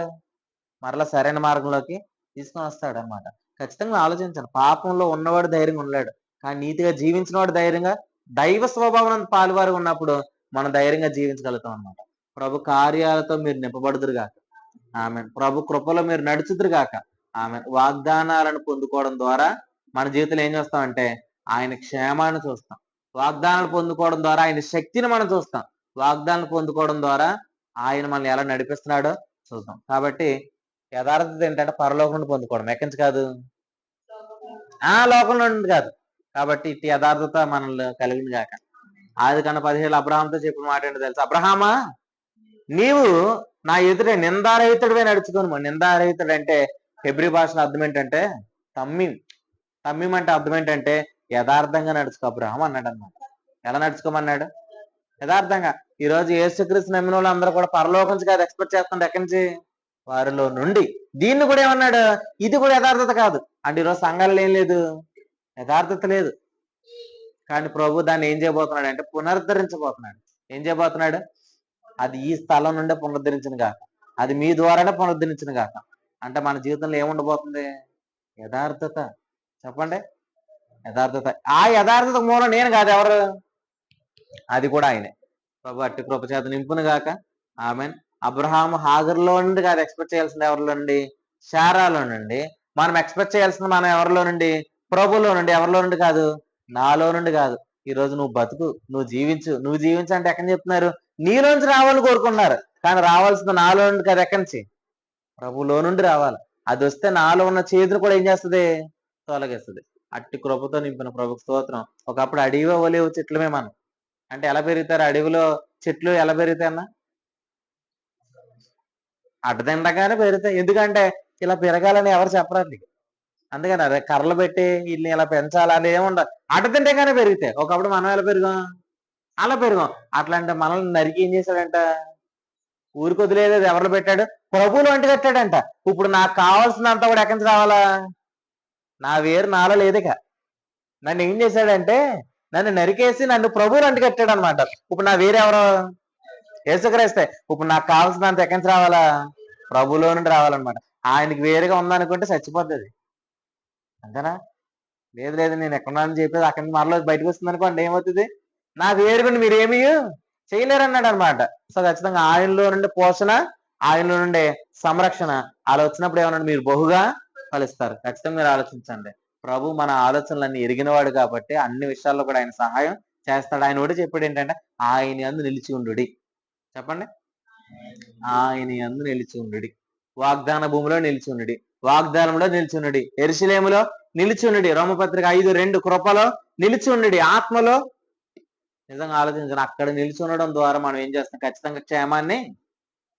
మరలా సరైన మార్గంలోకి తీసుకొని వస్తాడు అనమాట. ఖచ్చితంగా ఆలోచించాలి. పాపంలో ఉన్నవాడు ధైర్యంగా ఉండలేడు. కానీ నీతిగా జీవించిన వాడు ధైర్యంగా దైవ స్వభావం పాలువారు ఉన్నప్పుడు మనం ధైర్యంగా జీవించగలుగుతాం అనమాట. ప్రభు కార్యాలతో మీరు నింపబడుదురు గాక. ఆమెన్. ప్రభు కృపలో మీరు నడుచుదురు గాక. ఆమెన్. వాగ్దానాలను పొందుకోవడం ద్వారా మన జీవితంలో ఏం చూస్తామంటే ఆయన క్షేమాన్ని చూస్తాం. వాగ్దానాలు పొందుకోవడం ద్వారా ఆయన శక్తిని మనం చూస్తాం. వాగ్దానాలు పొందుకోవడం ద్వారా ఆయన మనల్ని ఎలా నడిపిస్తున్నాడో చూద్దాం. కాబట్టి యథార్థత ఏంటంటే పరలోకం నుండి పొందుకోవడం. ఎక్కడి నుంచి కాదు? లోకంలో నుండి కాదు. కాబట్టి ఇట్టి యథార్థత మనల్ని కలిగింది గాక. ఆదికాండం 17 అబ్రహాంతో చెప్పిన మాట ఏంటో తెలుసు? అబ్రహామా నీవు నా ఎదుట నిందారహితుడివే నడుచుకోను. నిందారహితుడు అంటే హెబ్రీ భాషలో అర్థం ఏంటంటే తమ్మీం. తమ్మీం అంటే అర్థం ఏంటంటే యథార్థంగా నడుచుకో అబ్రహాం అన్నాడు అన్నమాట. ఎలా నడుచుకోమన్నాడు? యథార్థంగా. ఈ రోజు యేసుక్రీస్తు నమ్మిన వాళ్ళు అందరూ కూడా పరలోకం నుంచి కాదు ఎక్స్పెక్ట్ చేస్తుండే. ఎక్కడి నుంచి? వారిలో నుండి. దీన్ని కూడా ఏమన్నాడు? ఇది కూడా యథార్థత కాదు. అంటే ఈరోజు సంఘాలలో ఏం లేదు? యథార్థత లేదు. కానీ ప్రభు దాన్ని ఏం చేయబోతున్నాడు అంటే పునరుద్ధరించబోతున్నాడు. ఏం చేయబోతున్నాడు? అది ఈ స్థలం నుండే పునరుద్ధరించిన గాక. అది మీ ద్వారానే పునరుద్ధరించిన గాక. అంటే మన జీవితంలో ఏముండబోతుంది? యథార్థత. చెప్పండి. యథార్థత. ఆ యథార్థత మూలం నేను కాదు. ఎవరు? అది కూడా ఆయనే. ప్రభు అట్టి కృప చేత నింపును గాక. ఆమెన్. అబ్రహాం హాగర్లో నుండి కాదు ఎక్స్పెక్ట్ చేయాల్సింది ఎవరిలో నుండి? శారాలో నుండి. మనం ఎక్స్పెక్ట్ చేయాల్సింది మనం ఎవరిలో నుండి? ప్రభులో నుండి. ఎవరిలో నుండి కాదు? నాలో నుండి కాదు. ఈ రోజు నువ్వు బతుకు, నువ్వు జీవించు. నువ్వు జీవించంటే ఎక్కడి చెప్తున్నారు? నీలోంచి రావాలని కోరుకున్నారు. కానీ రావాల్సింది నాలో నుండి కాదు. ఎక్కడి నుంచి? ప్రభులో నుండి రావాలి. అది వస్తే నాలో ఉన్న చేతులు కూడా ఏం చేస్తుంది? తొలగిస్తుంది. అట్టి కృపతో నింపిన ప్రభుకు స్తోత్రం. ఒకప్పుడు అడవిలో ఒలివ చెట్లమే మనం. అంటే ఎలా పెరుగుతారు? అడవిలో చెట్లు ఎలా పెరుగుతాయి అన్న? అడ్డదిండగానే పెరుగుతాయి. ఎందుకంటే ఇలా పెరగాలని ఎవరు చెప్పరాదు నీకు. అందుకని అదే కర్రలు పెట్టి వీళ్ళని ఇలా పెంచాలని ఏముండదు. అడ్డదిండగానే పెరుగుతాయి. ఒకప్పుడు మనం ఎలా పెరిగాం? అలా పెరిగాం. అట్లాంటి మనల్ని నరికి ఏం చేశాడంట? ఊరికి వదిలేదు. ఎవరు పెట్టాడు? ప్రభువులు వంటి కట్టాడంట. ఇప్పుడు నాకు కావాల్సినంత కూడా ఎక్కడి నుంచి రావాలా? నా వేరు నాలో లేదుక. నన్ను ఏం చేశాడంటే నన్ను నరికేసి నన్ను ప్రభువులు అంటి కట్టాడు అనమాట. ఇప్పుడు నా వేరెవరు? యేసుక్రీస్తే. ఇప్పుడు నాకు కావాల్సినంత ఎక్కడి నుంచి రావాలా? ప్రభులో నుండి రావాలన్నమాట. ఆయనకి వేరుగా ఉందనుకుంటే చచ్చిపోతుంది. అంతేనా? లేదు లేదు నేను ఎక్కడున్నానని చెప్పేది అక్కడి నుంచి మరలో బయటకు వస్తుంది అనుకోండి, ఏమవుతుంది? నాకు వేరుగుండి మీరు ఏమీ చేయలేరు అన్నాడు అనమాట. సో ఖచ్చితంగా ఆయనలో నుండి పోషణ, ఆయనలో నుండి సంరక్షణ అలా వచ్చినప్పుడు ఏమన్నాడు? మీరు బహుగా ఫలిస్తారు. ఖచ్చితంగా మీరు ఆలోచించండి. ప్రభు మన ఆలోచనలన్నీ ఎరిగినవాడు కాబట్టి అన్ని విషయాల్లో కూడా ఆయన సహాయం చేస్తాడు. ఆయన కూడా చెప్పాడు ఏంటంటే ఆయన యందు నిలిచి ఉండుడి. చెప్పండి. ఆయన యందు నిలిచి ఉండుడి. వాగ్దాన భూమిలో నిలిచి ఉండుడి. వాగ్దానంలో నిలిచి ఉండుడి. యెరూషలేములో నిలిచి ఉండుడి. రోమపత్రిక 5:2 కృపలో నిలిచి ఉండుడి. ఆత్మలో నిజంగా ఆలోచించండి. అక్కడ నిలిచి ఉండడం ద్వారా మనం ఏం చేస్తాం? ఖచ్చితంగా క్షేమాన్ని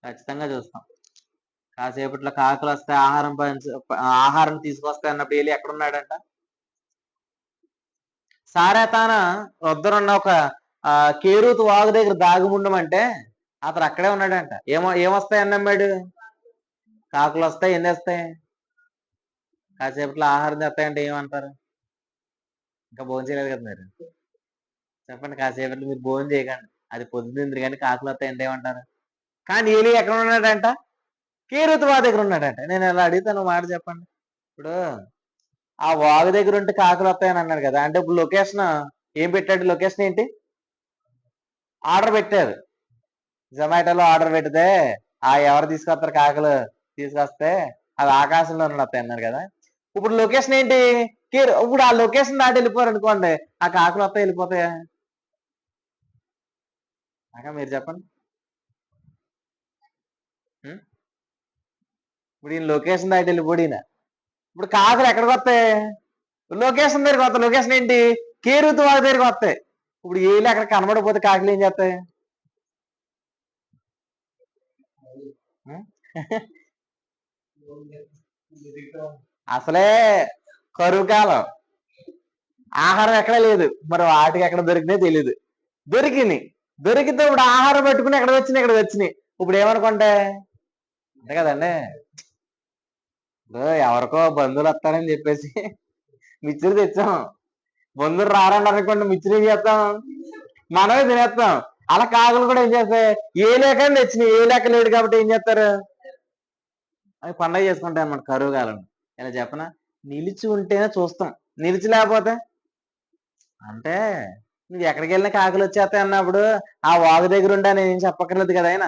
ఖచ్చితంగా చూస్తాం. కాసేపట్లో కాకులు వస్తే ఆహారం తీసుకొస్తాయి అన్నప్పుడు ఏలి ఎక్కడున్నాడంట? సారేతాన వద్దరున్న ఒక కేరూతు వాగు దగ్గర దాగుముండమంటే అతను అక్కడే ఉన్నాడంట. ఏమొస్తాయని నమ్మాడు? కాకులు వస్తాయి. ఎన్ని వస్తాయి? కాసేపట్లో ఆహారం తెస్తాయంటే ఏమంటారు? ఇంకా భోజనం చేయలేదు కదా మీరు. చెప్పండి. కాసేపట్లో మీరు భోజనం చేయకండి. అది పొద్దుంది కానీ కాకులు వస్తాయంటే ఏమంటారు? కానీ ఏలి ఎక్కడ ఉన్నాడంట? కేరూతు వాగు దగ్గర ఉన్నాడంట. నేను ఎలా అడుగుతాను మాట చెప్పండి. ఇప్పుడు ఆ వాగు దగ్గర ఉంటే కాకులు వస్తాయని అన్నాడు కదా. అంటే ఇప్పుడు లొకేషన్ ఏం పెట్టాడు? లొకేషన్ ఏంటి? ఆర్డర్ పెట్టారు. జొమాటోలో ఆర్డర్ పెడితే ఎవరు తీసుకొస్తారు? కాకులు తీసుకొస్తే అవి ఆకాశంలో వస్తాయి అన్నారు కదా. ఇప్పుడు లొకేషన్ ఏంటి? ఇప్పుడు ఆ లొకేషన్ దాటి వెళ్ళిపోయారు అనుకోండి, ఆ కాకులు వస్తాయి వెళ్ళిపోతాయా? మీరు చెప్పండి. ఇప్పుడు ఈయన లొకేషన్ దాటి వెళ్ళిపోయిన ఇప్పుడు కాకులు ఎక్కడికి వస్తాయి? లొకేషన్ దగ్గరికి వస్తాయి. లొకేషన్ ఏంటి? కేరూతు వారి దగ్గరికి వస్తాయి. ఇప్పుడు ఏళ్ళు అక్కడ కనబడిపోతే కాకులు ఏం చేస్తాయి? అసలే కరువు కాలం, ఆహారం ఎక్కడ లేదు, మరి వాటికి ఎక్కడ దొరికినాయి తెలియదు. దొరికింది, దొరికితే ఇప్పుడు ఆహారం పెట్టుకుని ఎక్కడ వచ్చినాయి. ఇప్పుడు ఏమనుకుంటే అంతే కదండి. ఇప్పుడు ఎవరికో బంధువులు వస్తారని చెప్పేసి మిక్చర్ తెచ్చాం, బంధువులు రారండి అనుకోండి, మిక్చర్ ఏం చేస్తాం, మనమే తినేస్తాం. అలా కాకులు కూడా ఏం చేస్తాయి, ఏ లేక తెచ్చినాయి, ఏ లేక లేడు కాబట్టి ఏం చేస్తారు, అవి పండగ చేసుకుంటాయి అన్నమాట కరువు కాలం. ఇలా చెప్పనా, నిలిచి ఉంటేనే చూస్తాం, నిలిచి లేకపోతే అంటే నువ్వు ఎక్కడికి వెళ్ళినా కాకులు వచ్చేస్తాయి అన్నప్పుడు ఆ వాగు దగ్గర ఉండా నేను చెప్పక్కర్లేదు కదా ఆయన,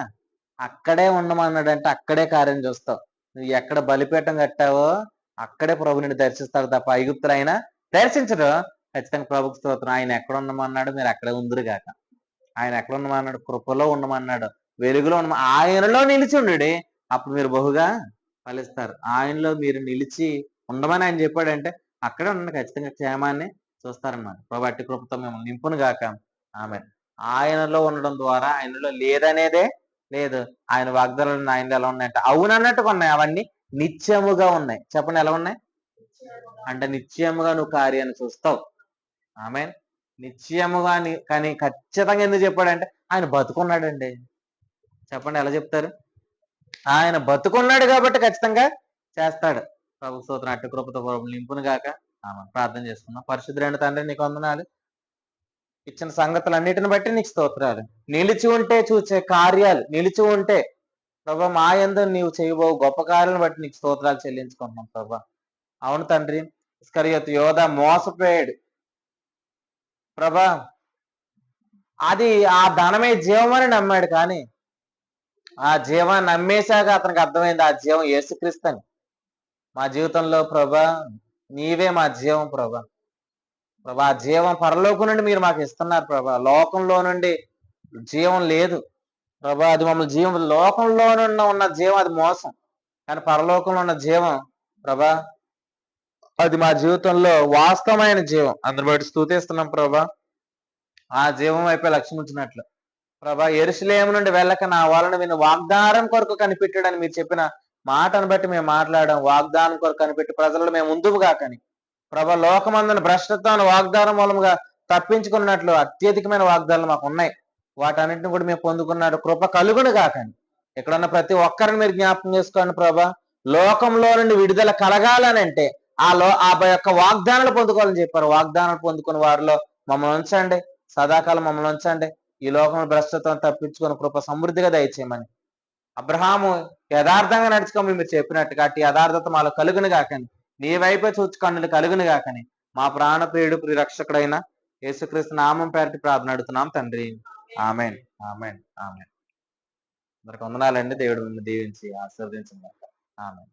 అక్కడే ఉండమన్నాడు అంటే అక్కడే కార్యం చూస్తావు. నువ్వు ఎక్కడ బలిపీఠం కట్టావో అక్కడే ప్రభు నిన్ను దర్శిస్తాడు తప్ప ఐగుప్తులు అయినా దర్శించడు. ఖచ్చితంగా ప్రభుకు స్తోత్రం. ఆయన ఎక్కడ ఉండమన్నాడు, మీరు అక్కడే ఉందిరు గాక. ఆయన ఎక్కడ ఉండమన్నాడు, కృపలో ఉండమన్నాడు, వెలుగులో ఆయనలో నిలిచి ఉండు, అప్పుడు మీరు బహుగా ఫలిస్తారు. ఆయనలో మీరు నిలిచి ఉండమని ఆయన చెప్పాడంటే అక్కడే ఉండండి, ఖచ్చితంగా క్షేమాన్ని చూస్తారన్నమాట. ప్రభు అట్టి కృపతో మేము నింపును గాక. ఆమె ఆయనలో ఉండడం ద్వారా ఆయనలో లేదనేదే లేదు. ఆయన వాగ్దానాలు ఆయనలో ఎలా ఉన్నాయంటే అవునన్నట్టుగా ఉన్నాయి, అవన్నీ నిత్యముగా ఉన్నాయి. చెప్పండి ఎలా ఉన్నాయి అంటే నిత్యముగా నువ్వు కార్యాన్ని చూస్తావు. ఆమె నిత్యముగా కానీ ఖచ్చితంగా ఎందుకు చెప్పాడంటే ఆయన బతుకున్నాడండి. చెప్పండి ఎలా చెప్తారు, ఆయన బతుకున్నాడు కాబట్టి ఖచ్చితంగా చేస్తాడు. ప్రభు స్తోత్రం. అట్టి కృపతో ప్రభు నింపును గాక. ఆమె ప్రార్థన చేసుకున్నాం. పరిశుద్ధుడైన తండ్రి నీకు వందనాలు, ఇచ్చిన సంగతులన్నిటిని బట్టి నీకు స్తోత్రాలు. నిలిచి ఉంటే చూసే కార్యాలు, నిలిచి ఉంటే ప్రభా మా యందు నీవు చేయబో గొప్ప కార్యాలను బట్టి నీకు స్తోత్రాలు చెల్లించుకుంటున్నాం ప్రభా. అవును తండ్రి, ఇస్కరియోతు యోధ మోసపోయాడు ప్రభా, అది ఆ ధనమే జీవమని నమ్మాడు, కానీ ఆ జీవాన్ని నమ్మేశాక అతనికి అర్థమైంది ఆ జీవం యేసుక్రీస్తు అని. మా జీవితంలో ప్రభా నీవే మా జీవం ప్రభా. ప్రభా ఆ జీవం పరలోకం నుండి మీరు మాకు ఇస్తున్నారు ప్రభా. లోకంలో నుండి జీవం లేదు ప్రభా, అది మమ్మల్ని జీవం, లోకంలో ఉన్న జీవం అది మోసం, కానీ పరలోకంలో ఉన్న జీవం ప్రభా అది మా జీవితంలో వాస్తవమైన జీవం. అందుని బట్టి స్తుతిస్తున్నాం ప్రభా. ఆ జీవం వైపే లక్ష్యం ఉంచినట్లు ప్రభా, యెరూషలేము నుండి వెళ్ళక నా వాళ్ళని విని వాగ్దానం కొరకు కనిపెట్టాడని మీరు చెప్పిన మాటను బట్టి మేము మాట్లాడాం. వాగ్దానం కొరకు కనిపెట్టి ప్రజల్లో మేము ముందుగా కానీ ప్రభా లోకమందున భ్రష్టత్వాన్ని వాగ్దానం మూలంగా తప్పించుకున్నట్లు అత్యధికమైన వాగ్దానాలు మాకు ఉన్నాయి. వాటన్నింటిని కూడా మేము పొందుకున్నాడు. కృప కలుగును కాకని ఎక్కడున్న ప్రతి ఒక్కరిని మీరు జ్ఞాపకం చేసుకోండి ప్రభా. లోకంలో నుండి విడుదల కలగాలని అంటే ఆ యొక్క వాగ్దానాలు పొందుకోవాలని చెప్పారు. వాగ్దానాలు పొందుకున్న వారిలో మమ్మల్ని ఉంచండి, సదాకాలం మమ్మల్ని ఉంచండి. ఈ లోకంలో భ్రష్టత్వం తప్పించుకొని కృప సమృద్ధిగా దయచేయమని, అబ్రహాము యథార్థంగా నడుచుకోమని మీరు చెప్పినట్టుగా అట్టి యథార్థత మాలో కలుగును గాకని, నీ వైపే చూచుకొండలు కలుగును గాకని మా ప్రాణ ప్రియుడు ప్రియరక్షకుడైన యేసుక్రీస్తు నామం పేరటి ప్రార్థన అడుగుతున్నాం తండ్రి. Amen, amen, amen. అందరికి వందనాలండి. దేవుడు మిమ్మల్ని దీవించి ఆశీర్వదించింది. ఆమెన్.